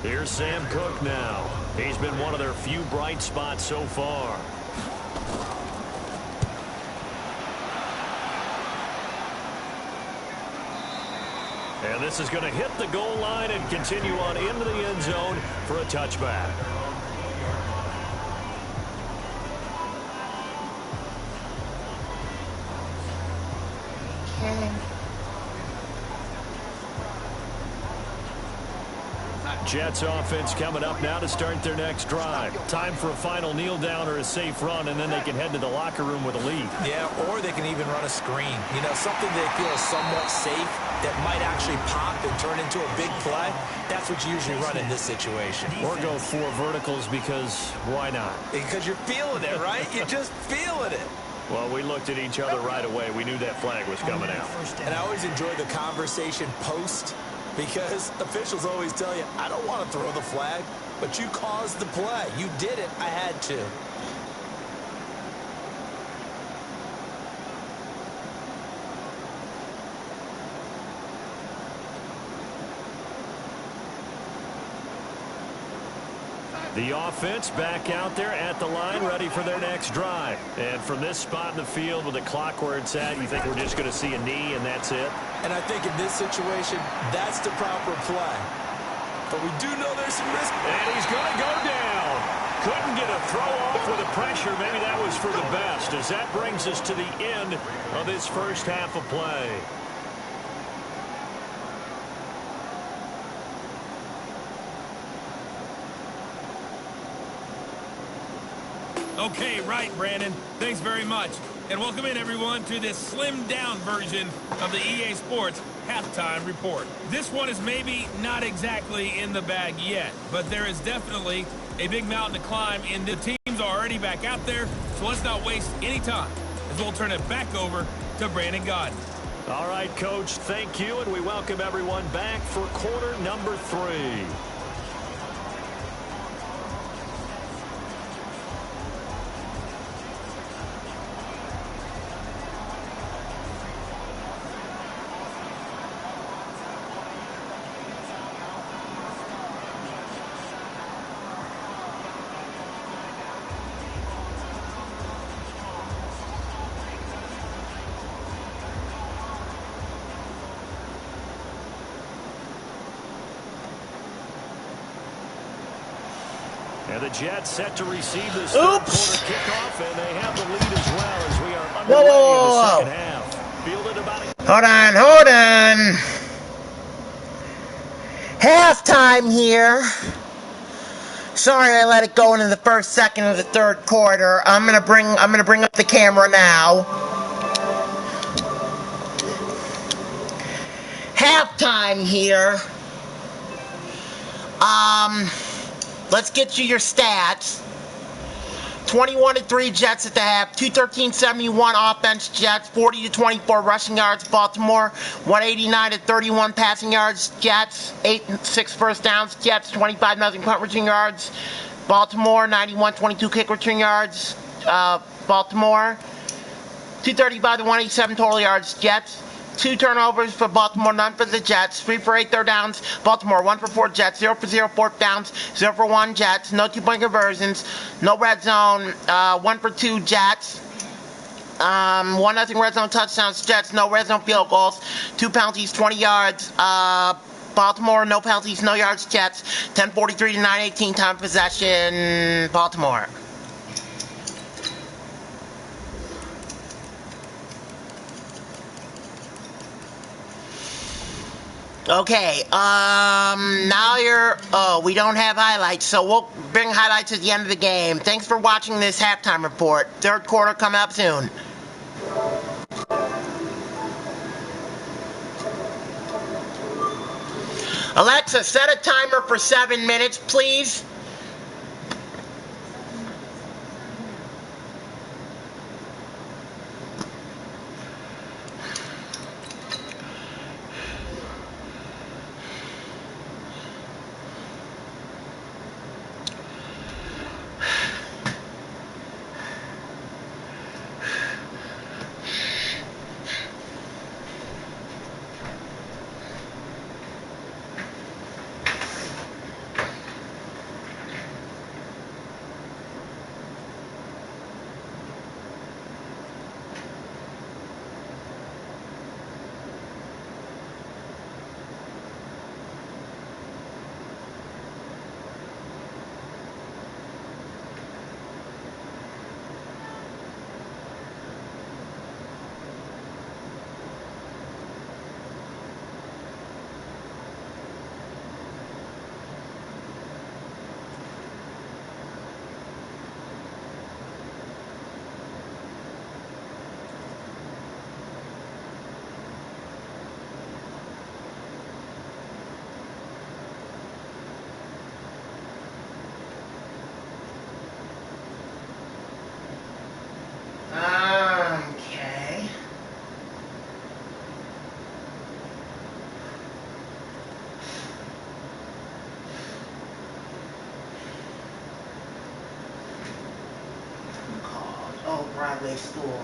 Here's Sam Cook now. He's been one of their few bright spots so far. And this is going to hit the goal line and continue on into the end zone for a touchback. Jets offense coming up now to start their next drive. Time for a final kneel down or a safe run, and then they can head to the locker room with a lead. Yeah, or they can even run a screen. You know, something they feel is somewhat safe that might actually pop and turn into a big play. That's what you usually run in this situation. Or go 4 verticals because why not? Because you're feeling it, right? You're just feeling it. Well, we looked at each other right away. We knew that flag was coming out. And I always enjoy the conversation post, because officials always tell you, I don't want to throw the flag, but you caused the play. You did it. I had to. The offense back out there at the line, ready for their next drive. And from this spot in the field with the clock where it's at, you think we're just going to see a knee and that's it? And I think in this situation, that's the proper play. But we do know there's some risk. And he's going to go down. Couldn't get a throw off with the pressure. Maybe that was for the best, as that brings us to the end of this first half of play. Okay, right, Brandon. Thanks very much. And welcome in, everyone, to this slimmed-down version of the EA Sports Halftime Report. This one is maybe not exactly in the bag yet, but there is definitely a big mountain to climb, and the teams are already back out there, so let's not waste any time, as we'll turn it back over to Brandon Gaudin. All right, Coach, thank you, and we welcome everyone back for quarter number 3. And the Jets set to receive this third quarter kickoff, and they have the lead as well as we are underway in the second half. Fielded about Hold on. Halftime here. Sorry I let it go into the first second of the third quarter. I'm gonna bring up the camera now. Halftime here. Let's get you your stats. 21-3 Jets at the half, 213-71 offense Jets, 40-24 rushing yards Baltimore, 189-31 passing yards Jets, 8-6 first downs Jets, 25-0 punt return yards Baltimore, 91-22 kick return yards Baltimore, 235-187 total yards Jets, 2 turnovers for Baltimore, none for the Jets. 3 for 8 third downs, Baltimore. 1 for 4 Jets. 0 for 0 fourth downs. 0 for 1 Jets. No 2-point conversions. No red zone. 1 for 2 Jets. 1-0 red zone touchdowns, Jets. No red zone field goals. 2 penalties, 20 yards. Baltimore, no penalties, no yards, Jets. 10:43 to 9:18 time possession, Baltimore. Okay, now we don't have highlights, so we'll bring highlights at the end of the game. Thanks for watching this halftime report. Third quarter coming up soon. Alexa, set a timer for 7 minutes, please. Okay. Called Old Broadway School.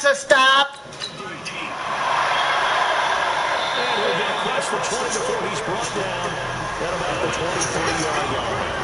That's a stop. And he'll get across the 20 before he's brought down at about the 23-yard line.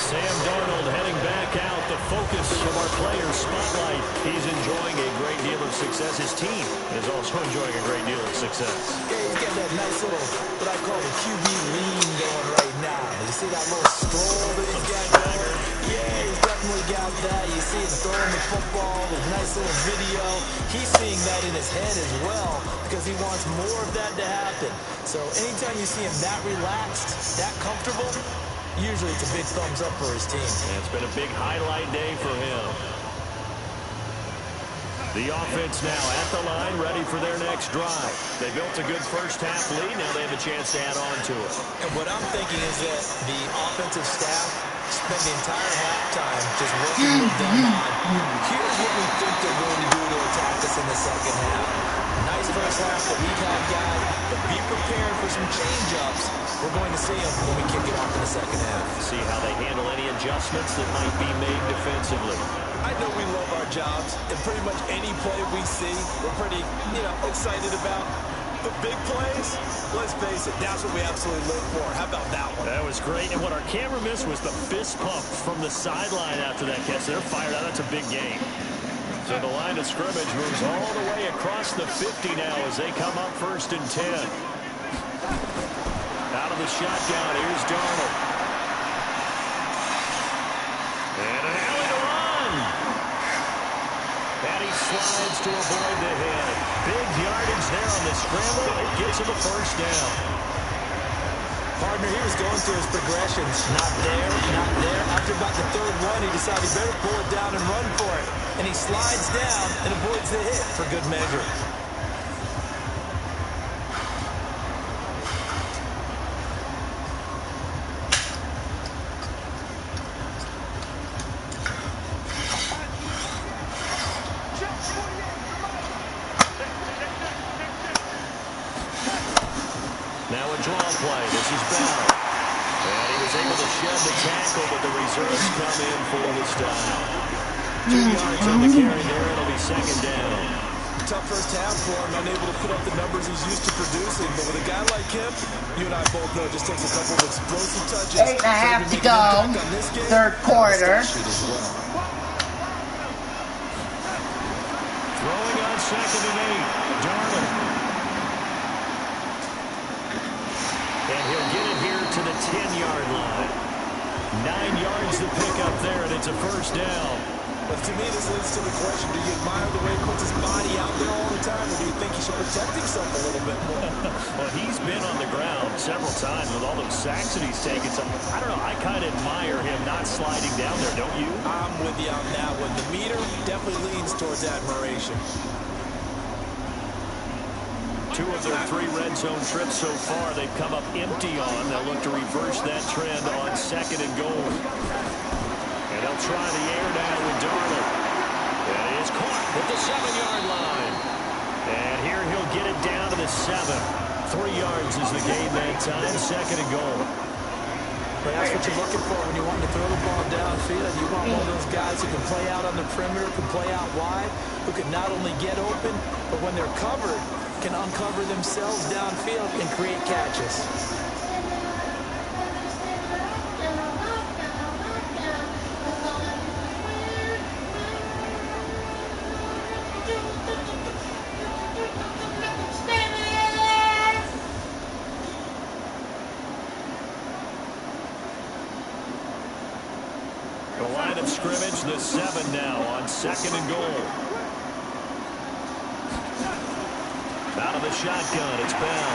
Sam Darnold heading back out, the focus of our players' spotlight. He's enjoying a great deal of success. His team is also enjoying a great deal of success. Yeah, he's got that nice little, what I call the QB lean going right now. You see that little stroll that he's got going? Yeah, he's definitely got that. You see him throwing the football, the nice little video. He's seeing that in his head as well because he wants more of that to happen. So anytime you see him that relaxed, that comfortable, usually it's a big thumbs up for his team. And it's been a big highlight day for him. The offense now at the line, ready for their next drive. They built a good first-half lead. Now they have a chance to add on to it. And what I'm thinking is that the offensive staff spent the entire halftime just working with them on, here's what we think they're going to do to attack us in the second half. Nice first half that we've had, guys, but be prepared for some change-ups. We're going to see them when we kick it off in the second half. See how they handle any adjustments that might be made defensively. I know we love our jobs, and pretty much any play we see, we're pretty, excited about. The big plays, let's face it, that's what we absolutely live for. How about that one? That was great, and what our camera missed was the fist pump from the sideline after that catch. They're fired out. That's a big game. So the line of scrimmage moves all the way across the 50 now as they come up 1st and 10. Out of the shotgun, here's Darnold. And an alley to run. And he slides to avoid the hit. Big yardage there on the scramble. It gets him a first down. Partner, he was going through his progressions. Not there, not there. After about the 3rd run, he decided he better pull it down and run for it. And he slides down and avoids the hit for good measure. Now a draw play. This is Bell. And he was able to shed the tackle, but the reserves come in for the stop. 2 yards on the carry there. It'll be 2nd down. Tough first half for him, unable to put up the numbers he's used to producing. But with a guy like him, you and I both know it just takes a couple of explosive touches. 8.5 to go. 3rd quarter. Throwing on 2nd and 8. Darnold. And he'll get it here to the 10-yard line. 9 yards to pick up there, and it's a first down. But to me, this leads to the question, do you admire the way he puts his body out there all the time, or do you think he should protect himself a little bit more? Well, he's been on the ground several times with all those sacks that he's taken. So, I don't know, I kind of admire him not sliding down there, don't you? I'm with you on that one. The meter definitely leans towards admiration. 2 of their 3 red zone trips so far, they've come up empty on. They'll look to reverse that trend on 2nd and goal. And they'll try the air now with Darnold. And he is caught at the 7-yard line. And here he'll get it down to the 7. 3 yards is the gain that time. 2nd and goal. But that's what you're looking for when you want to throw the ball downfield. You want one of those guys who can play out on the perimeter, can play out wide, who can not only get open, but when they're covered, can uncover themselves downfield and create catches. The line of scrimmage, the 7 now on 2nd and goal. Out of the shotgun, it's Bell.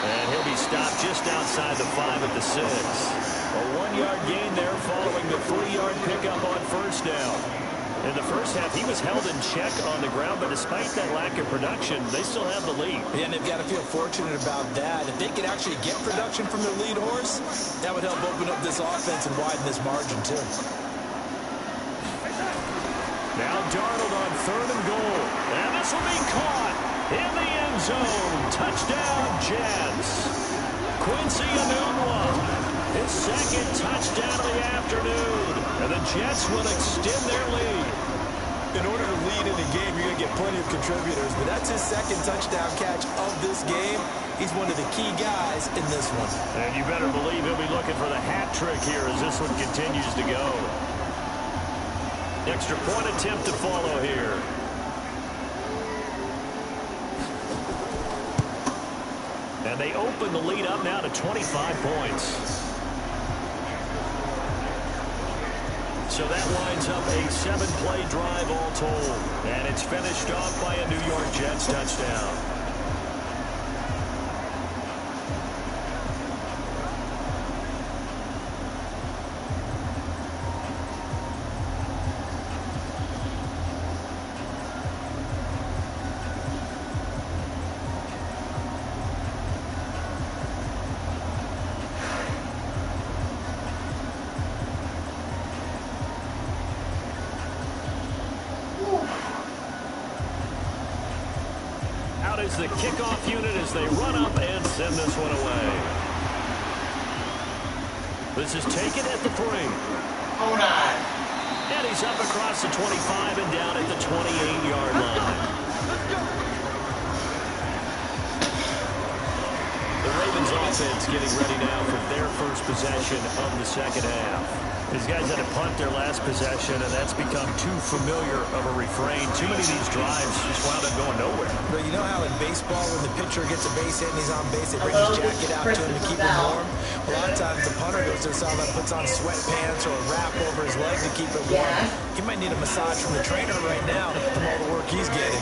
And he'll be stopped just outside the 5 at the 6. A 1-yard gain there following the 3-yard pickup on first down. In the first half, he was held in check on the ground, but despite that lack of production, they still have the lead. Yeah, and they've got to feel fortunate about that. If they could actually get production from their lead horse, that would help open up this offense and widen this margin, too. Now Darnold on 3rd and goal. And this will be caught in the end zone. Touchdown, Jets. Quincy Enunwa, his 2nd touchdown of the afternoon. And the Jets will extend their lead. In order to lead in a game, you're going to get plenty of contributors, but that's his second touchdown catch of this game. He's one of the key guys in this one. And you better believe he'll be looking for the hat trick here as this one continues to go. Extra point attempt to follow here. And they open the lead up now to 25 points. So that lines up a 7-play drive all told. And it's finished off by a New York Jets touchdown. Out is the kickoff unit as they run up and send this one away. This is taken at the 3. Hold on. And he's up across the 25 and down at the 28-yard line. The Ravens offense getting ready now for their first possession of the second half. These guys had to punt their last possession, and that's become too familiar of a refrain. Too many of these drives just wound up going nowhere. But you know how in baseball, when the pitcher gets a base hit and he's on base, they bring his jacket out to him to keep him warm? A lot of times the punter goes to the sideline, puts on sweatpants or a wrap over his leg to keep it warm. He might need a massage from the trainer right now from all the work he's getting.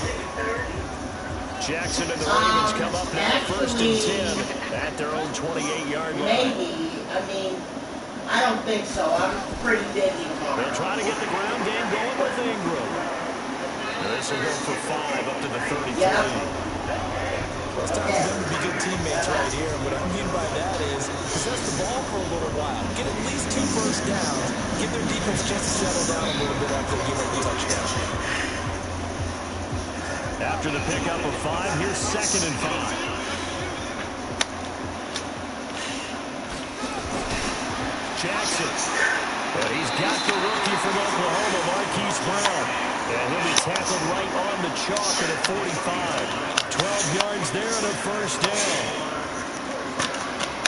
Jackson and the Ravens come up now, first and 10 at their own 28-yard line. Maybe. I mean, I don't think so. I'm pretty digging on it. They'll try to get the ground game going with Ingram. This will go for 5 up to the 33. Most times them would be good teammates right here. What I mean by that is possess the ball for a little while. Get at least 2 first downs. Give their defense a chance to settle down a little bit after they give up the touchdown. After the pickup of 5, here's 2nd and 5. Jackson. And he's got the rookie from Oklahoma, Marquise Brown. And he'll be tackled right on the chalk at a 45. 12 yards there and a first down.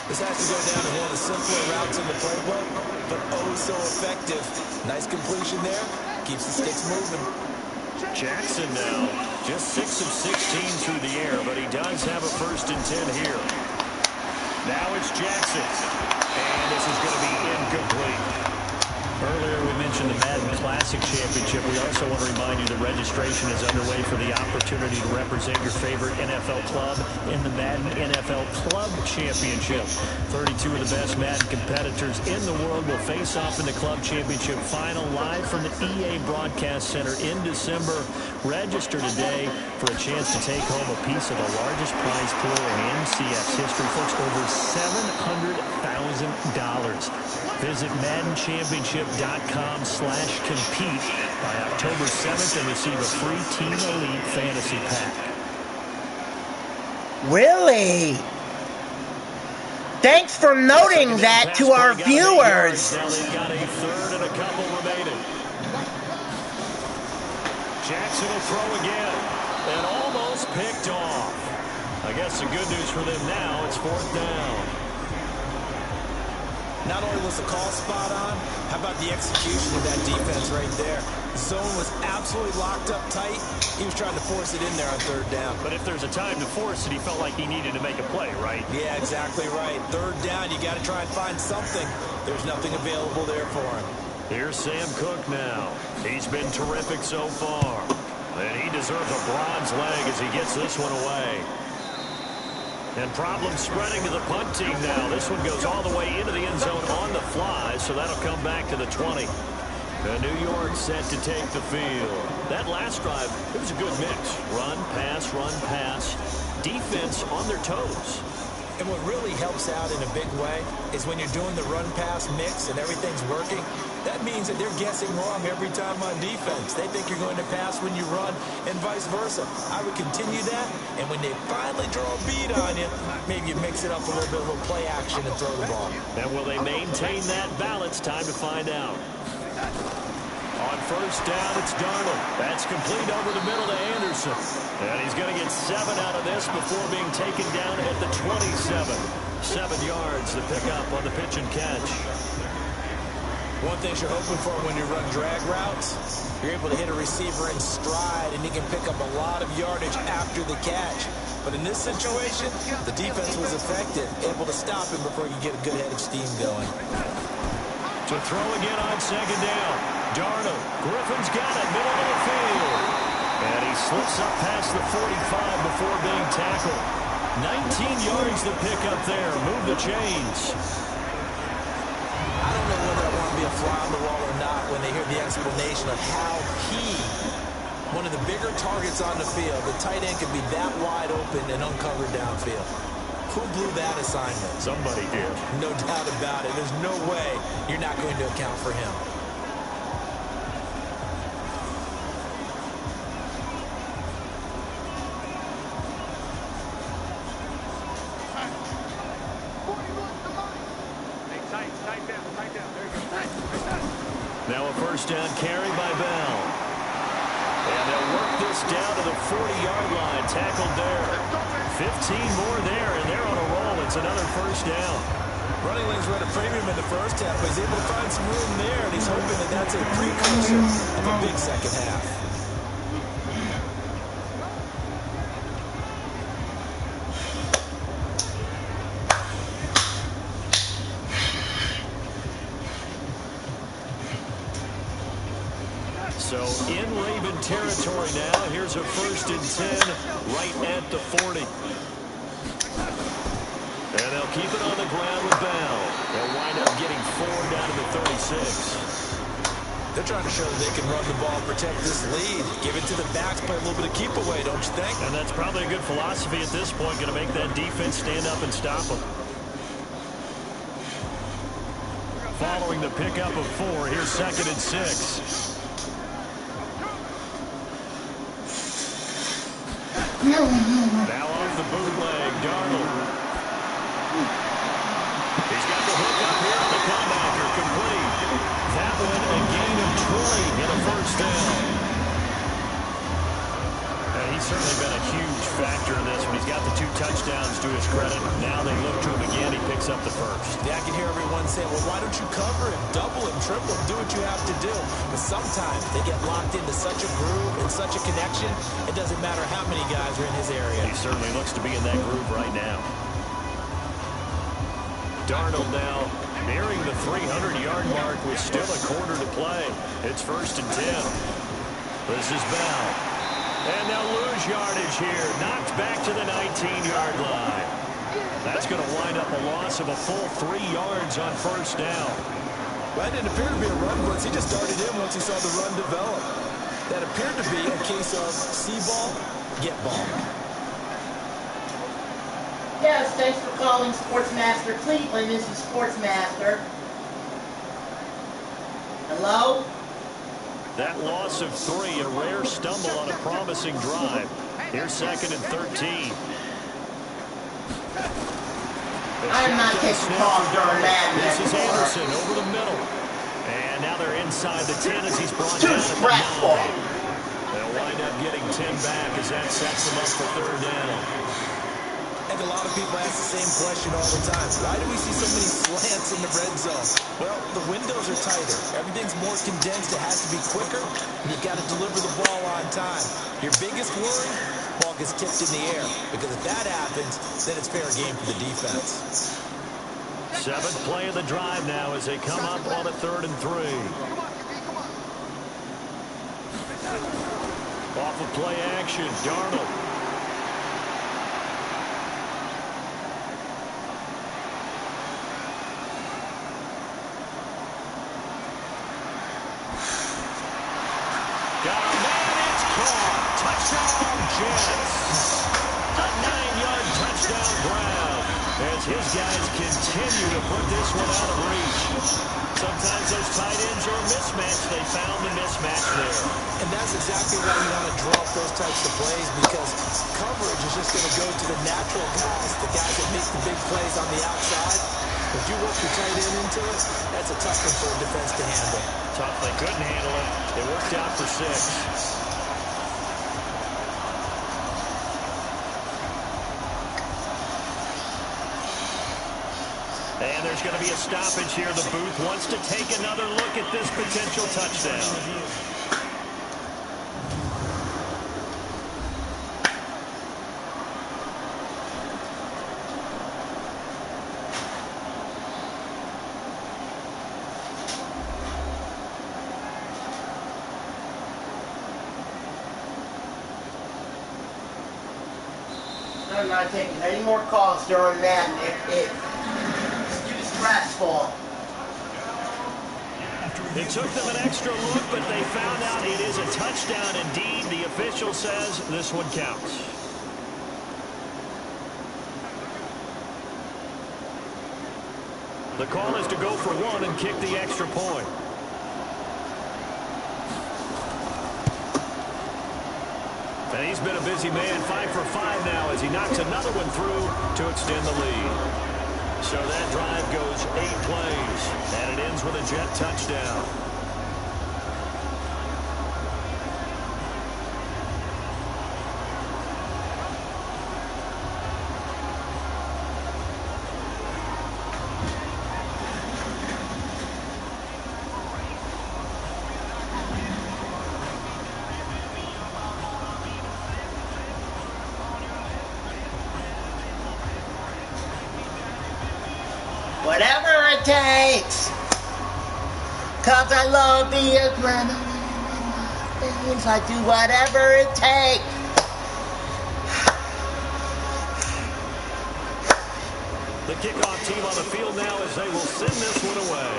This has to go down as one of the simpler routes in the playbook, but oh so effective. Nice completion there. Keeps the sticks moving. Jackson now just 6 of 16 through the air, but he does have a first and 10 here. Now it's Jackson. And this is going to be incomplete. Earlier we mentioned the Madden Classic Championship. We also want to remind you the registration is underway for the opportunity to represent your favorite NFL club in the Madden NFL Club Championship. 32 of the best Madden competitors in the world will face off in the Club Championship final live from the EA Broadcast Center in December. Register today for a chance to take home a piece of the largest prize pool in MCF's history. Folks, over $700,000. Visit MaddenChampionship.com/compete by October 7th and receive a free Team Elite Fantasy Pack. Really? Thanks for noting that to our viewers. Now they've got a third and a couple remaining. Jackson will throw again and almost picked off. I guess the good news for them now, it's 4th down. Not only was the call spot on, how about the execution of that defense right there? The zone was absolutely locked up tight. He was trying to force it in there on 3rd down. But if there's a time to force it, he felt like he needed to make a play, right? Yeah, exactly right. 3rd down, you got to try and find something. There's nothing available there for him. Here's Sam Cook now. He's been terrific so far. And he deserves a bronze leg as he gets this one away. And problems spreading to the punt team now. This one goes all the way into the end zone on the fly, so that'll come back to the 20. And New York set to take the field. That last drive, it was a good mix. Run, pass, defense on their toes. And what really helps out in a big way is when you're doing the run-pass mix and everything's working, that means that they're guessing wrong every time on defense. They think you're going to pass when you run and vice versa. I would continue that, and when they finally draw a bead on you, maybe you mix it up a little bit, a little play action and throw the ball. And will they maintain that balance? Time to find out. On On first down, it's Darnold. That's complete over the middle to Anderson. And he's going to get 7 out of this before being taken down at the 27. 7 yards to pick up on the pitch and catch. One thing you're hoping for when you run drag routes, you're able to hit a receiver in stride, and he can pick up a lot of yardage after the catch. But in this situation, the defense was effective, able to stop him before you get a good head of steam going. To throw again on second down. Darnold. Griffin's got it, middle of the field. And he slips up past the 45 before being tackled. 19 yards to pick up there. Move the chains. I don't know whether I want to be a fly on the wall or not when they hear the explanation of how one of the bigger targets on the field, the tight end, can be that wide open and uncovered downfield. Who blew that assignment? Somebody did. No doubt about it. There's no way you're not going to account for him. Now a first down carry by Bell. And they'll work this down to the 40-yard line. Tackled there. 15 more there, and they're on a roll. It's another first down. Running lanes were at a premium in the first half, but he's able to find some room there, and he's hoping that that's a precursor of a big second half. So in Raven territory now. Here's a 1st and 10 right at the 40. And they'll keep it on the ground with Bell. They'll wind up getting 4 down to the 36. They're trying to show that they can run the ball and protect this lead. Give it to the backs, play a little bit of keep away, don't you think? And that's probably a good philosophy at this point. Going to make that defense stand up and stop them. Following the pickup of 4, here's 2nd and 6. Now off the bootleg, Darnold. He's got the hook up here on the comebacker, complete. That one a gain of 20 and a first down. And he's certainly been a huge factor in this one. He's got the 2 touchdowns to his credit. Now they look to him again. He picks up the first. Yeah, I can hear everyone saying, well, why don't you cover him, double him, triple him, do what you have to do. But sometimes they get locked into such a groove and such a connection, it doesn't matter how many guys are in his area. He certainly looks to be in that groove right now. Darnold now nearing the 300-yard mark with still a quarter to play. It's 1st and 10. This is Bell. And they'll lose yardage here. Knocked back to the 19-yard line. That's going to wind up a loss of a full 3 yards on first down. Well, that didn't appear to be a run blitz. He just started in once he saw the run develop. That appeared to be a case of see ball, get ball. Yes, thanks for calling Sportsmaster Cleveland. This is Sportsmaster. Hello? That loss of 3, a rare stumble on a promising drive. Here's 2nd and 13. I'm not taking calls during Madden. This is Anderson over the middle. And now they're inside the 10 as he's brought down at the 9. They'll wind up getting 10 back as that sets them up for 3rd down. And a lot of people ask the same question all the time. Why do we see so many slants in the red zone? Well, the windows are tighter. Everything's more condensed. It has to be quicker. And you've got to deliver the ball on time. Your biggest worry, ball gets tipped in the air. Because if that happens, then it's fair game for the defense. 7th play of the drive now as they come up on a 3rd and 3. Off of play action, Darnold. Got a man, it's caught. Touchdown, Jets. A 9-yard touchdown grab as his guys continue to put this one out of reach. Sometimes those tight ends are a mismatch. They found the mismatch there. And that's exactly why you want to draw up those types of plays, because coverage is just going to go to the natural guys, the guys that make the big plays on the outside. Would you work your tight end into it? That's a tough one for a defense to handle. Tough. They couldn't handle it. It worked out for 6. And there's going to be a stoppage here. The booth wants to take another look at this potential touchdown. I'm not taking any more calls during Madden. It's too stressful. It took them an extra look, but they found out it is a touchdown indeed. The official says this one counts. The call is to go for 1 and kick the extra point. And he's been a busy man, 5 for 5 now as he knocks another one through to extend the lead. So that drive goes 8 plays, and it ends with a Jet touchdown. Whatever it takes. Cause I love the adrenaline in my veins. I do whatever it takes. The kickoff team on the field now as they will send this one away.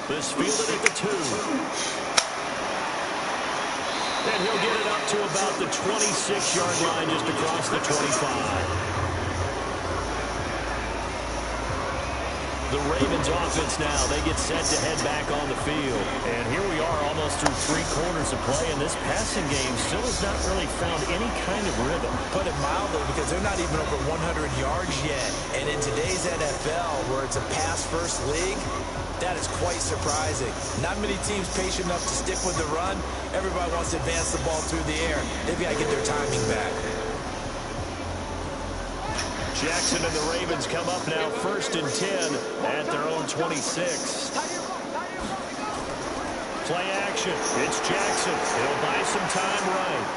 This fielded at the 2. And he'll get it up to about the 26-yard line just across the 25. The Ravens offense now, they get set to head back on the field. And here we are almost through 3 quarters of play, and this passing game still has not really found any kind of rhythm. Put it mildly, because they're not even over 100 yards yet. And in today's NFL, where it's a pass-first league, that is quite surprising. Not many teams patient enough to stick with the run. Everybody wants to advance the ball through the air. They've got to get their timing back. Jackson and the Ravens come up now 1st and 10 at their own 26. Play action. It's Jackson. He'll buy some time right.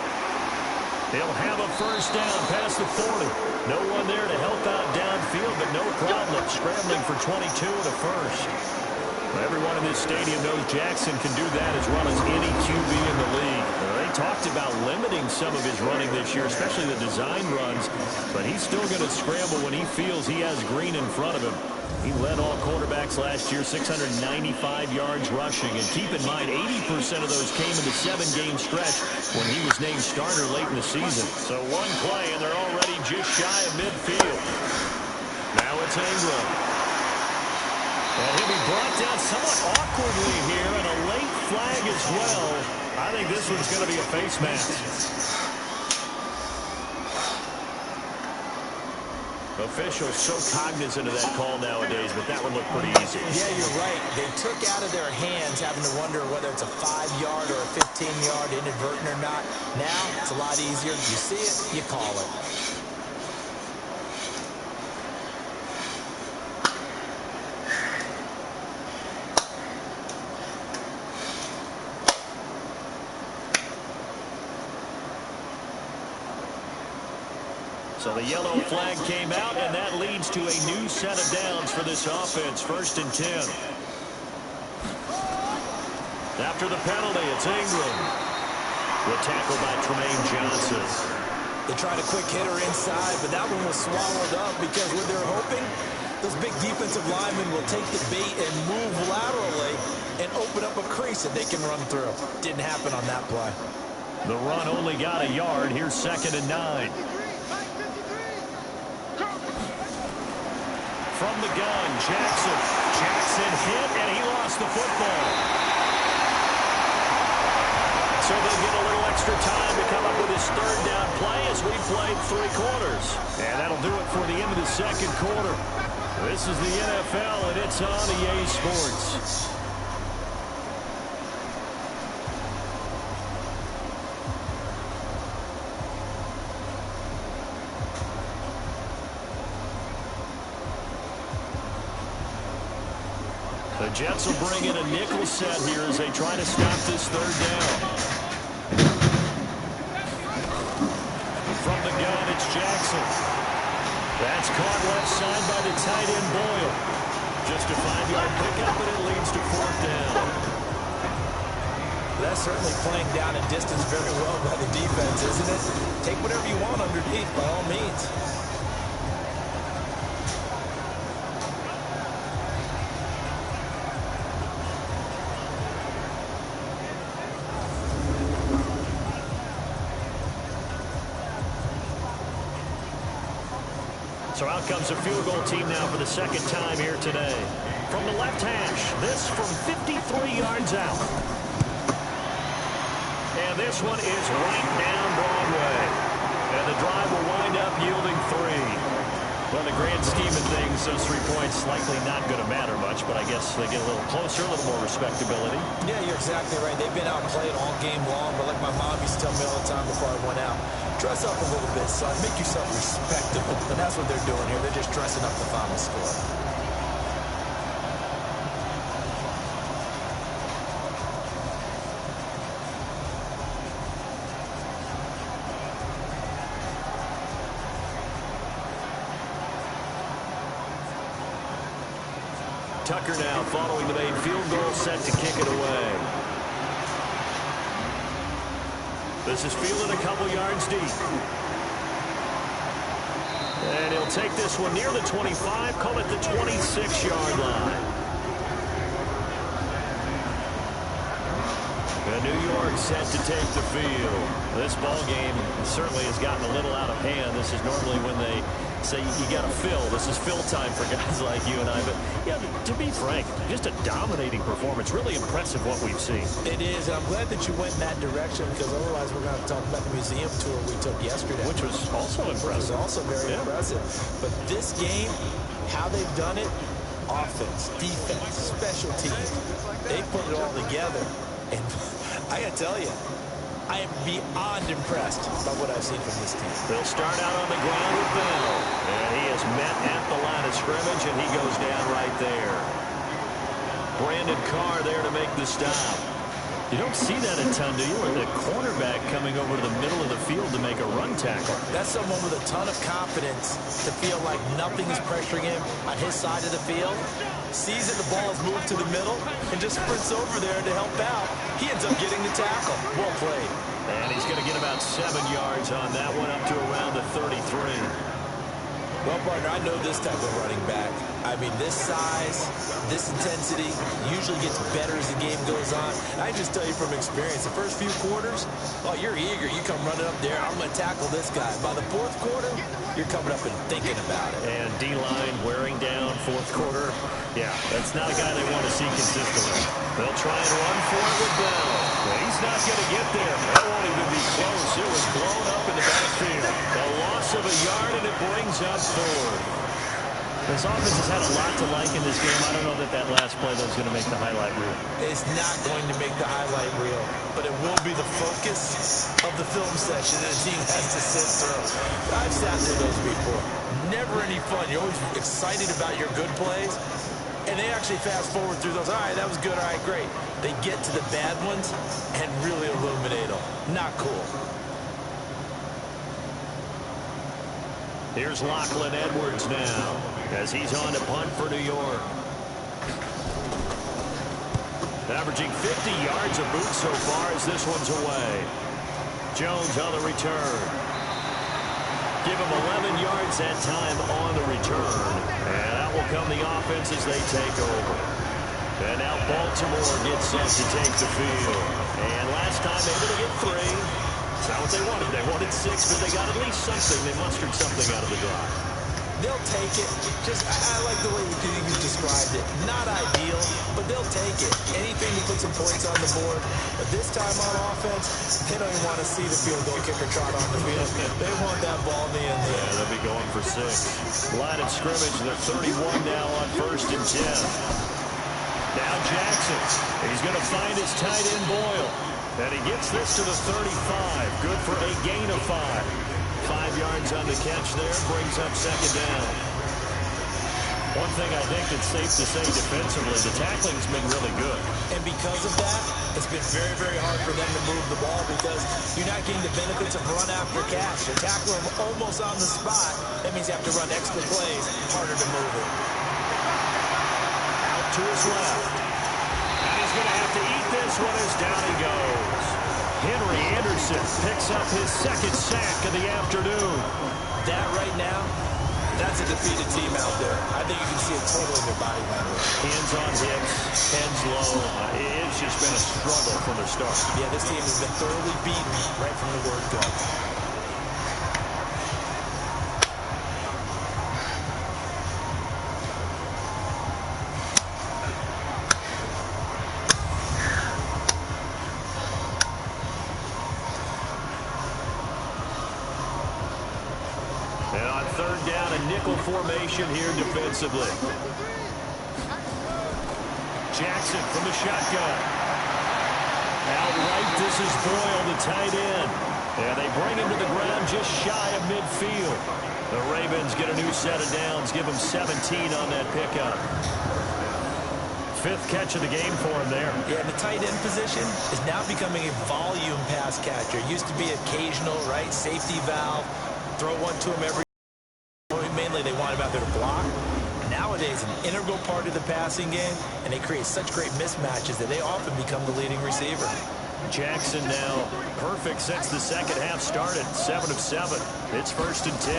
He'll have a first down past the 40. No one there to help out downfield, but no problem scrambling for 22 and a first. Everyone in this stadium knows Jackson can do that as well as any QB in the league. They talked about limiting some of his running this year, especially the design runs, but he's still going to scramble when he feels he has green in front of him. He led all quarterbacks last year, 695 yards rushing, and keep in mind 80% of those came in the 7-game stretch when he was named starter late in the season. So one play, and they're already just shy of midfield. Now it's Ingram. And he'll be brought down somewhat awkwardly here, and a late flag as well. I think this one's going to be a face mask. Officials so cognizant of that call nowadays, but that one looked pretty easy. Yeah, you're right. They took out of their hands having to wonder whether it's a 5-yard or a 15-yard inadvertent or not. Now, it's a lot easier. You see it, you call it. So the yellow flag came out, and that leads to a new set of downs for this offense. 1st and 10. After the penalty, it's Ingram. The tackle by Tremaine Johnson. They tried a quick hitter inside, but that one was swallowed up because what they're hoping, those big defensive linemen will take the bait and move laterally and open up a crease that they can run through. Didn't happen on that play. The run only got a yard. Here's 2nd and 9. From the gun, Jackson. Jackson hit, and he lost the football. So they'll get a little extra time to come up with his this third down play as we played 3 quarters. And that'll do it for the end of the second quarter. This is the NFL, and it's on EA Sports. The Jets will bring in a nickel set here as they try to stop this third down. From the gun, it's Jackson. That's caught left side by the tight end Boyle. Just a 5-yard pickup, and it leads to 4th down. That's certainly playing down and distance very well by the defense, isn't it? Take whatever you want underneath, by all means. So out comes a field goal team now for the second time here today. From the left hash, this from 53 yards out. And this one is right down Broadway. And the drive will wind up yielding 3. Well, in the grand scheme of things, those 3 points likely not going to matter much, but I guess they get a little closer, a little more respectability. Yeah, you're exactly right. They've been outplayed all game long, but like my mom used to tell me all the time before I went out, dress up a little bit, son. Make yourself respectable. And that's what they're doing here. They're just dressing up the final score. Tucker now following the made field goal, set to kick it away. This is fielded a couple yards deep. And he'll take this one near the 25, call it the 26-yard line. And New York set to take the field. This ball game certainly has gotten a little out of hand. This is normally when they say you got to fill. This is fill time for guys like you and I. But yeah, to be frank, just a dominating performance. Really impressive what we've seen. It is. I'm glad that you went in that direction because otherwise we're going to talk about the museum tour we took yesterday. Which was also impressive. Which was also very impressive. But this game, how they've done it, offense, defense, special teams, they put it all together. And I got to tell you, I am beyond impressed by what I've seen from this team. They'll start out on the ground with Bell. And he is met at the line of scrimmage, and he goes down right there. Brandon Carr there to make the stop. You don't see that a ton, do you? Or the cornerback coming over to the middle of the field to make a run tackle. That's someone with a ton of confidence to feel like nothing is pressuring him on his side of the field. Sees that the ball is moved to the middle and just sprints over there to help out. He ends up getting the tackle. Well played. And he's going to get about 7 yards on that one, up to around the 33. Well, partner, I know this type of running back. I mean, this size, this intensity usually gets better as the game goes on. And I just tell you from experience, the first few quarters, oh, you're eager. You come running up there, I'm going to tackle this guy. By the 4th quarter, you're coming up and thinking about it. And D-line wearing down 4th quarter. Yeah, that's not a guy they want to see consistently. They'll try and run for it with Bell. But he's not going to get there. That won't even be close. It was blown up in the backfield. A loss of a yard, and it brings up 4th. This offense has had a lot to like in this game. I don't know that that last play though is going to make the highlight reel. It's not going to make the highlight reel, but it will be the focus of the film session that a team has to sit through. I've sat through those before. Never any fun. You're always excited about your good plays, and they actually fast forward through those. All right, that was good. All right, great. They get to the bad ones and really illuminate them. Not cool. Here's Lachlan Edwards now as he's on to punt for New York. Averaging 50 yards a boot so far as this one's away. Jones on the return. Give him 11 yards that time on the return. And out will come the offense as they take over. And now Baltimore gets set to take the field. And last time able to get 3. That's not what they wanted. They wanted 6, but they got at least something. They mustered something out of the drive. They'll take it. I like the way you described it. Not ideal, but they'll take it. Anything to put some points on the board. But this time on offense, they don't even want to see the field goal kicker trot on the field. They want that ball in the end zone. Yeah, they'll be going for 6. Line of scrimmage, they're 31 now on 1st and 10. Now Jackson. He's going to find his tight end Boyle. And he gets this to the 35. Good for a gain of 5. 5 yards on the catch there, brings up 2nd down. One thing I think that's safe to say defensively, the tackling's been really good. And because of that, it's been very, very hard for them to move the ball because you're not getting the benefits of run after catch. You tackle them almost on the spot. That means you have to run extra plays, harder to move it. Out to his left. And he's going to have to eat this one as down he goes. Henry Anderson picks up his 2nd sack of the afternoon. That right now, that's a defeated team out there. I think you can see it totally in their body language. Hands on hips, heads low. It's just been a struggle from the start. Yeah, this team has been thoroughly beaten right from the word go. And on 3rd down, a nickel formation here defensively. Jackson from the shotgun. Outright, this is Boyle, the tight end. And they bring him to the ground just shy of midfield. The Ravens get a new set of downs, give him 17 on that pickup. 5th catch of the game for him there. Yeah, the tight end position is now becoming a volume pass catcher. It used to be occasional, right? Safety valve. Throw one to him every. Mainly they want him out there to block. Nowadays, an integral part of the passing game, and they create such great mismatches that they often become the leading receiver. Jackson now perfect since the 2nd half started. 7 of 7. It's 1st and 10.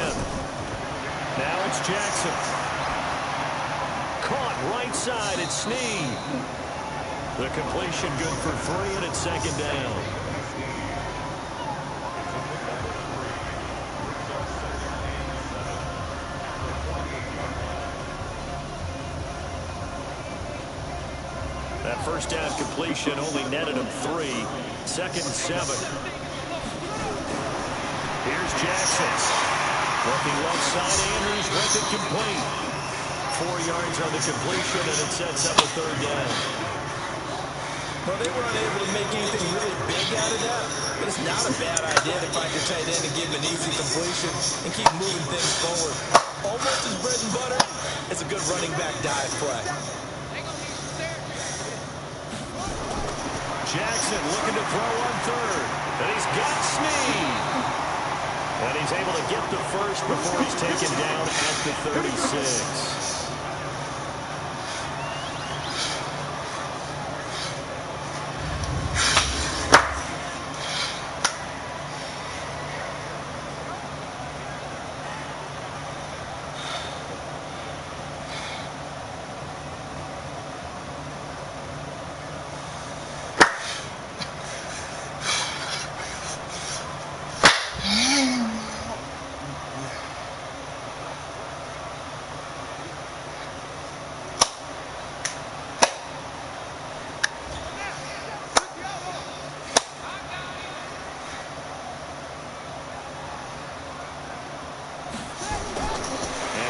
Now it's Jackson. Caught right side. It's Snead. The completion good for 3, and it's 2nd down. That 1st down completion only netted him 3. 2nd and 7. Here's Jackson. Looking left side, Andrews with it complete. 4 yards on the completion, and it sets up a 3rd down. Well, they were unable to make anything really big out of that, but it's not a bad idea to find your tight end and give an easy completion and keep moving things forward. Almost as bread and butter as a good running back dive play. Jackson looking to throw on 3rd. And he's got Snead. And he's able to get the 1st before he's taken down at the 36.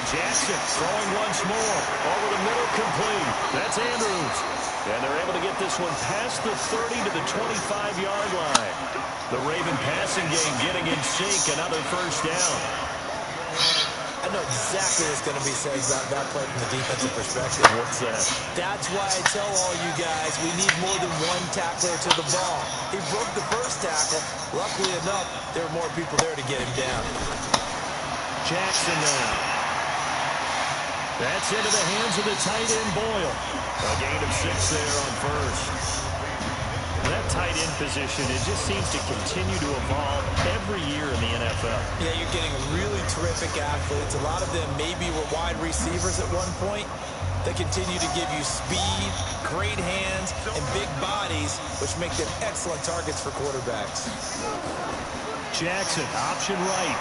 Jackson throwing once more. Over the middle, complete. That's Andrews. And they're able to get this one past the 30 to the 25-yard line. The Raven passing game getting in sync. Another 1st down. I know exactly what's going to be said about that play from the defensive perspective. What's that? That's why I tell all you guys we need more than one tackler to the ball. He broke the 1st tackle. Luckily enough, there were more people there to get him down. Jackson now. That's into the hands of the tight end, Boyle. A gain of 6 there on 1st. That tight end position, it just seems to continue to evolve every year in the NFL. Yeah, you're getting really terrific athletes. A lot of them maybe were wide receivers at one point. They continue to give you speed, great hands, and big bodies, which make them excellent targets for quarterbacks. Jackson, option right.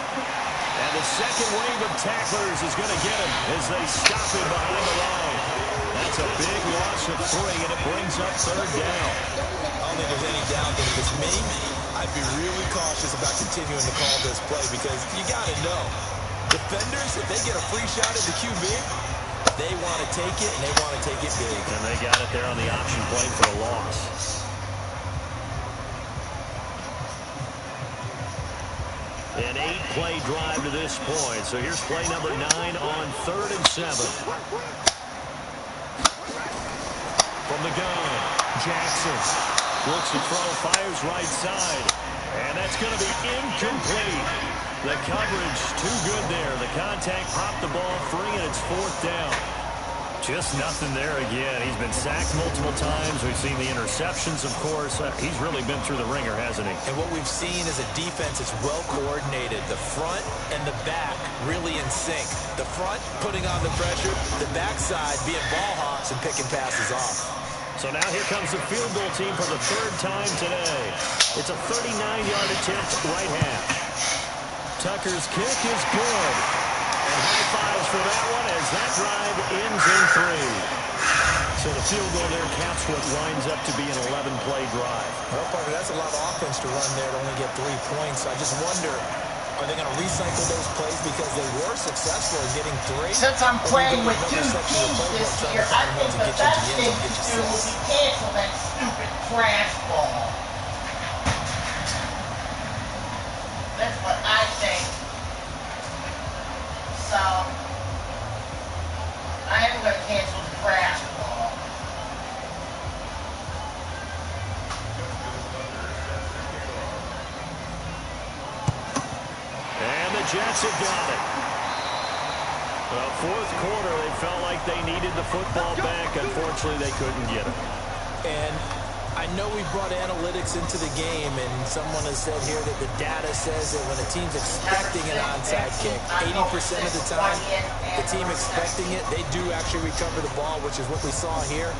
And the second wave of tacklers is going to get him as they stop him behind the line. That's a big loss of 3, and it brings up third down. I don't think there's any doubt that if it's me, I'd be really cautious about continuing to call this play because you got to know, defenders, if they get a free shot at the QB, they want to take it, and they want to take it big. And they got it there on the option play for a loss. An 8-play drive to this point. So here's play number 9 on 3rd and 7. From the gun, Jackson looks to throw, fires right side. And that's going to be incomplete. The coverage too good there. The contact popped the ball free, and it's 4th down. Just nothing there again. He's been sacked multiple times. We've seen the interceptions, of course. He's really been through the ringer, hasn't he? And what we've seen is a defense that's well coordinated. The front and the back really in sync. The front putting on the pressure, the backside being ball hawks and picking passes off. So now here comes the field goal team for the 3rd time today. It's a 39-yard attempt, right hash. Tucker's kick is good. And high fives for that one as that drive ends in 3. So the field goal there caps what winds up to be an 11-play drive. Well, Parker, that's a lot of offense to run there to only get 3 points. I just wonder, are they going to recycle those plays because they were successful in getting 3? Since I'm playing with 2 teams this year, I think the best thing to do will be cancel that stupid trash ball. That's what I think. So, I am going to cancel the trash ball. And the Jets have got it. Well, 4th quarter, they felt like they needed the football back. Unfortunately, they couldn't get it. And I know we brought analytics into the game, and someone has said here that the data says that when a team's expecting an onside kick, 80% of the time, the team expecting it, they do actually recover the ball, which is what we saw here.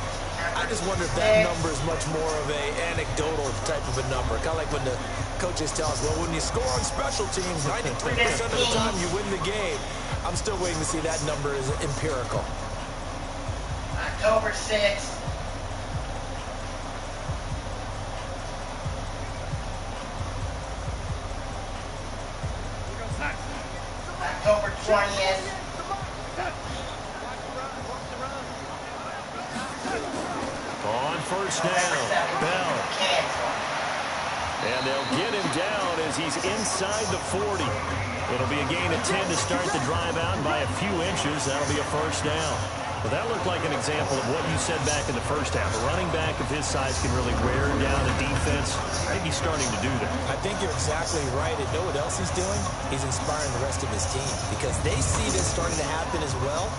I just wonder if that number is much more of a anecdotal type of a number. Kind of like when the coaches tell us, well, when you score on special teams, 93% of the time you win the game. I'm still waiting to see that number is empirical. October 6th. October 20th. On 1st down, Bell. And they'll get him down as he's inside the 40. It'll be a gain of 10 to start the drive out, and by a few inches, that'll be a 1st down. Well, that looked like an example of what you said back in the 1st half. A running back of his size can really wear down a defense. I think he's starting to do that. I think you're exactly right. And know what else he's doing? He's inspiring the rest of his team because they see this starting to happen as well.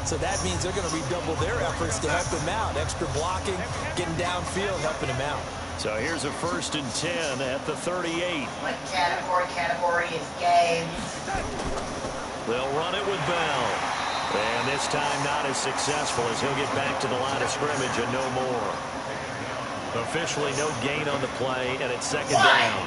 So that means they're going to redouble their efforts to help him out. Extra blocking, getting downfield, helping him out. So here's a 1st and 10 at the 38. My category is games. They'll run it with Bell. And this time not as successful as he'll get back to the line of scrimmage and no more. Officially no gain on the play, and it's 2nd down.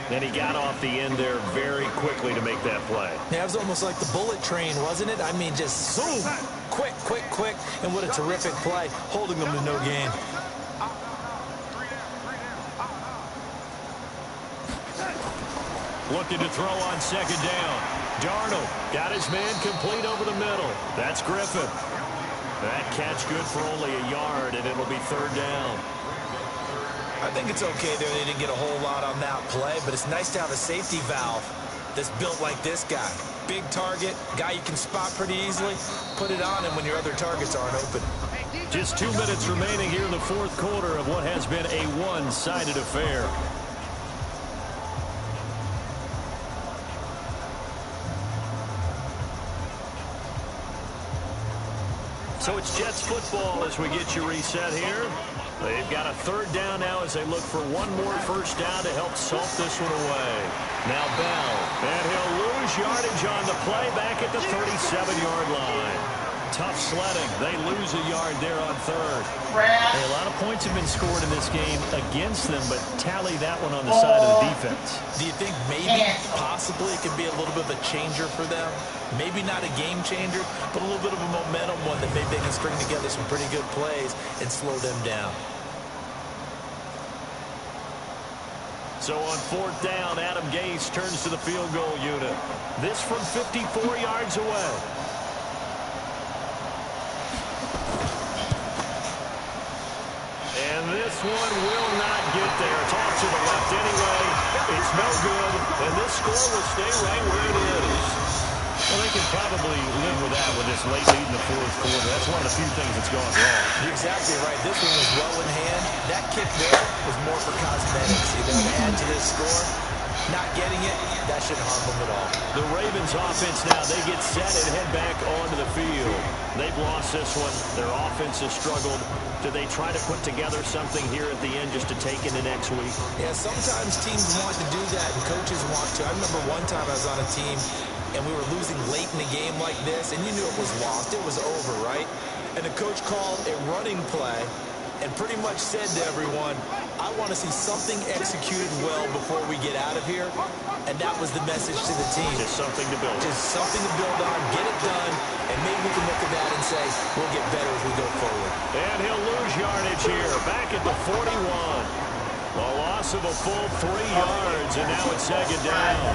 Then he got off the end there very quickly to make that play. Yeah, it was almost like the bullet train, wasn't it? I mean, just zoom, quick, quick, quick, and what a terrific play, holding them to no gain. Looking to throw on 2nd down. Darnold got his man complete over the middle. That's Griffin. That catch good for only a yard, and it'll be 3rd down. I think it's okay there. They didn't get a whole lot on that play, but it's nice to have a safety valve that's built like this guy. Big target, guy you can spot pretty easily. Put it on him when your other targets aren't open. Just 2 minutes remaining here in the 4th quarter of what has been a one-sided affair. So it's Jets football as we get you reset here. They've got a 3rd down now as they look for one more 1st down to help salt this one away. Now Bell, and he'll lose yardage on the play back at the 37-yard line. tough sledding. They lose a yard there on third. Hey, a lot of points have been scored in this game against them, but tally that one on the side of the defense. Do you think maybe, possibly, it could be a little bit of a changer for them? Maybe not a game changer, but a little bit of a momentum one that maybe they can string together some pretty good plays and slow them down. So on fourth down, Adam Gase turns to the field goal unit. This from 54 yards away. And this one will not get there. It's off to the left anyway. It's no good. And this score will stay right where it is. Well, they can probably live with that with this late lead in the fourth quarter. That's one of the few things that's gone wrong. You're exactly right. This one was well in hand. That kick there was more for cosmetics. You know, to add to this score, not getting it, that shouldn't harm them at all. The Ravens offense now, they get set and head back onto the field. They've lost this one. Their offense has struggled. Do they try to put together something here at the end just to take into next week? Yeah, sometimes teams want to do that and coaches want to. I remember one time I was on a team and we were losing late in the game like this, and you knew it was lost. It was over, right? And the coach called a running play and pretty much said to everyone, I want to see something executed well before we get out of here. And that was the message to the team. Just something to build. Just something to build on, get it done, and maybe we can look at that and say, we'll get better as we go forward. And he'll lose yardage here, back at the 41. A loss of a full 3 yards, and now it's second down.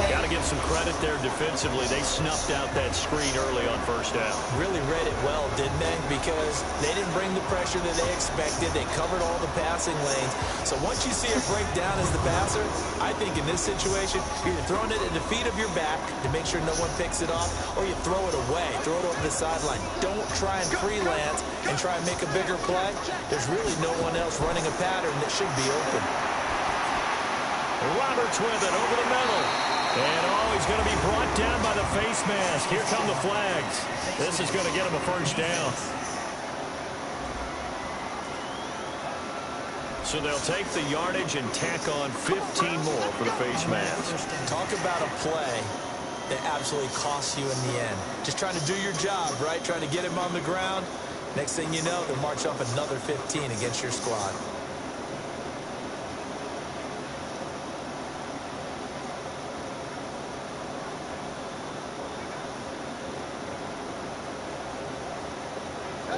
Got to give some credit there defensively. They snuffed out that screen early on first down. Really read it well, didn't they? Because they didn't bring the pressure that they expected. They covered all the passing lanes. So once you see it break down as the passer, I think in this situation, you're either throwing it at the feet of your back to make sure no one picks it off, or you throw it away, throw it over the sideline. Don't try and freelance and try and make a bigger play. There's really no one else running a pattern that should be open. Roberts with it over the middle. And he's going to be brought down by the face mask. Here come the flags. This is going to get him a first down. So they'll take the yardage and tack on 15 more for the face mask. Talk about a play that absolutely costs you in the end. Just trying to do your job, right? Trying to get him on the ground. Next thing you know, they'll march up another 15 against your squad.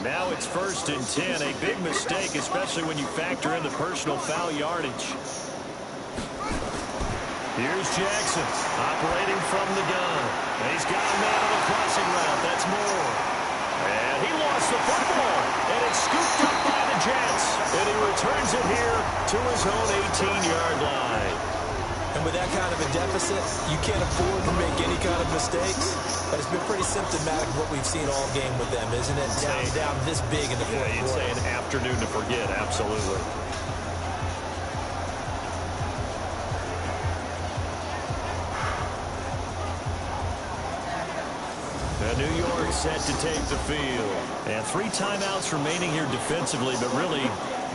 Now it's 1st and 10. A big mistake, especially when you factor in the personal foul yardage. Here's Jackson operating from the gun. And he's got a man on the crossing route. That's Moore. And he lost the football. And it's scooped up by the Jets. And he returns it here to his own 18-yard line. And with that kind of a deficit, you can't afford to make any kind of mistakes. But it's been pretty symptomatic of what we've seen all game with them, isn't it? Down this big in the fourth quarter. You'd say an afternoon to forget, absolutely. New York set to take the field. And 3 timeouts remaining here defensively, but really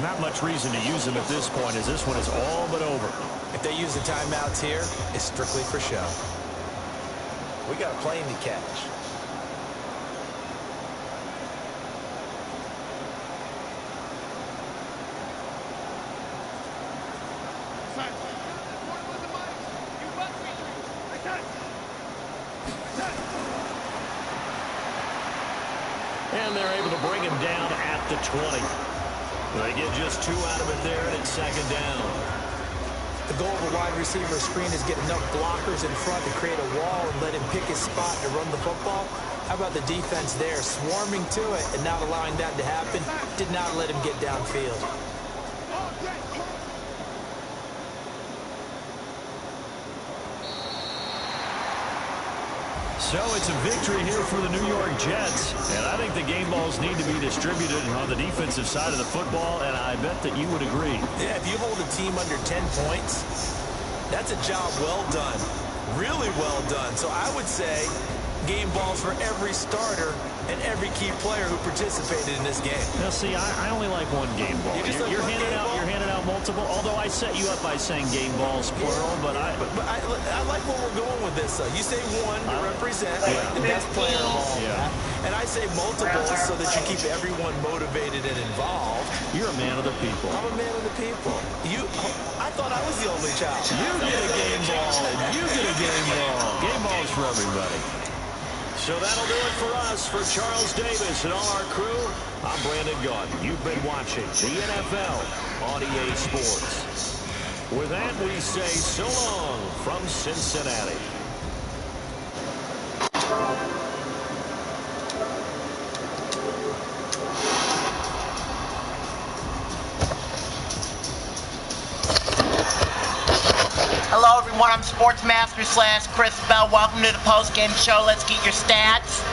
not much reason to use them at this point, as this one is all but over. If they use the timeouts here, it's strictly for show. We got a plane to catch. And they're able to bring him down at the 20. They get just 2 out of it there, and it's second down. The goal of a wide receiver screen is get enough blockers in front to create a wall and let him pick his spot to run the football. How about the defense there, swarming to it and not allowing that to happen? Did not let him get downfield. So it's a victory here for the New York Jets. And I think the game balls need to be distributed on the defensive side of the football, and I bet that you would agree. Yeah, if you hold a team under 10 points, that's a job well done. Really well done. So I would say game balls for every starter and every key player who participated in this game. Now, see, I only like one game ball. You're handing out now multiple, although I set you up by saying game balls plural, but I like where we're going with this, though. You say one to represent the best player of all that, and I say multiple so that you keep everyone motivated and involved. You're a man of the people. I'm a man of the people. I thought I was the only child. You get a game ball, and you get a game ball. Game balls for everybody. So that'll do it for us. For Charles Davis and all our crew, I'm Brandon Gaudin. You've been watching the NFL on EA Sports. With that, we say so long from Cincinnati. Hello, everyone. I'm Sportsmaster / Chris Bell. Welcome to the postgame show. Let's get your stats.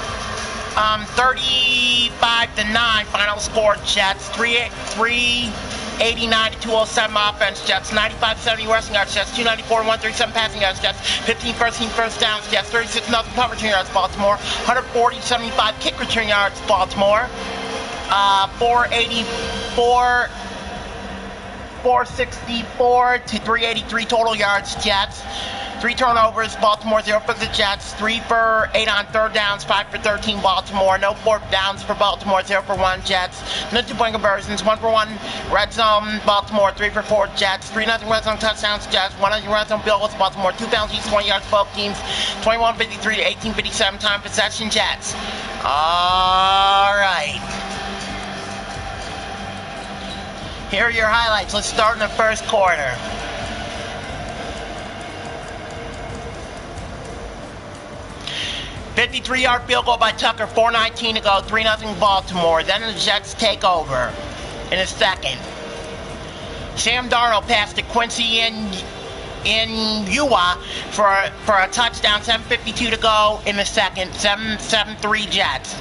35-9 final score. Jets 389 to 207 offense. Jets 95-70 rushing yards. Jets 294 137 passing yards. Jets 15 first downs. Jets 36-0 punt return yards. Baltimore 140-75 kick return yards. Baltimore 464 to 383 total yards, Jets. 3 turnovers, Baltimore, 0 for the Jets. 3 for 8 on third downs, 5 for 13, Baltimore. No fourth downs for Baltimore, 0 for 1, Jets. No 2-point conversions, 1 for 1 red zone, Baltimore. 3 for 4, Jets. 3-0 red zone touchdowns, Jets. 1 red zone field goals, Baltimore. 2 penalties, 20 yards, both teams. 21-53 to 18-57 time possession, Jets. All right. Here are your highlights. Let's start in the first quarter. $53-yard field goal by Tucker, 4:19 to go, 3-0 Baltimore. Then the Jets take over in a second. Sam Darnold passed to Quincy Enunwa for a touchdown, 7:52 to go in the second, 7-3 Jets.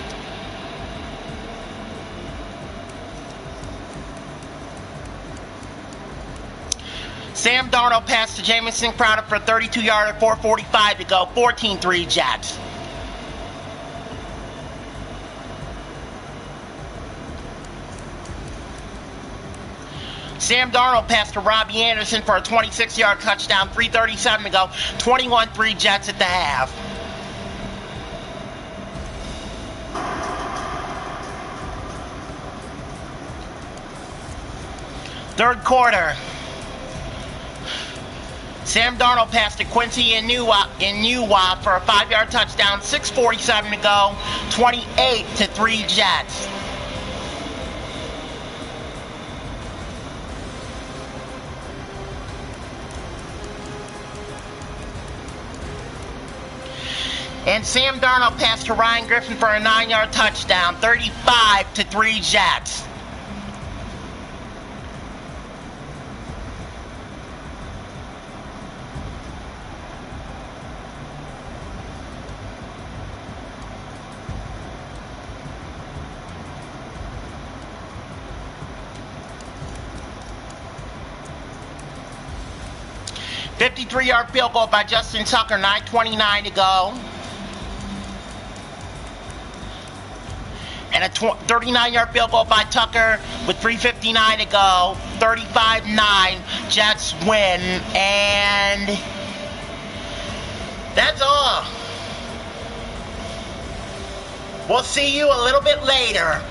Sam Darnold passed to Jamison Crowder for a 32-yarder, 4:45 to go, 14-3 Jets. Sam Darnold passed to Robbie Anderson for a 26-yard touchdown, 3:37 to go, 21-3 Jets at the half. Third quarter. Sam Darnold passed to Quincy Enunwa for a 5-yard touchdown, 6:47 to go, 28-3 Jets. And Sam Darnold passed to Ryan Griffin for a 9-yard touchdown, 35-3 Jets. $53-yard field goal by Justin Tucker, 9:29 to go. And a 39-yard field goal by Tucker with 3:59 to go. 35-9. Jets win. And that's all. We'll see you a little bit later.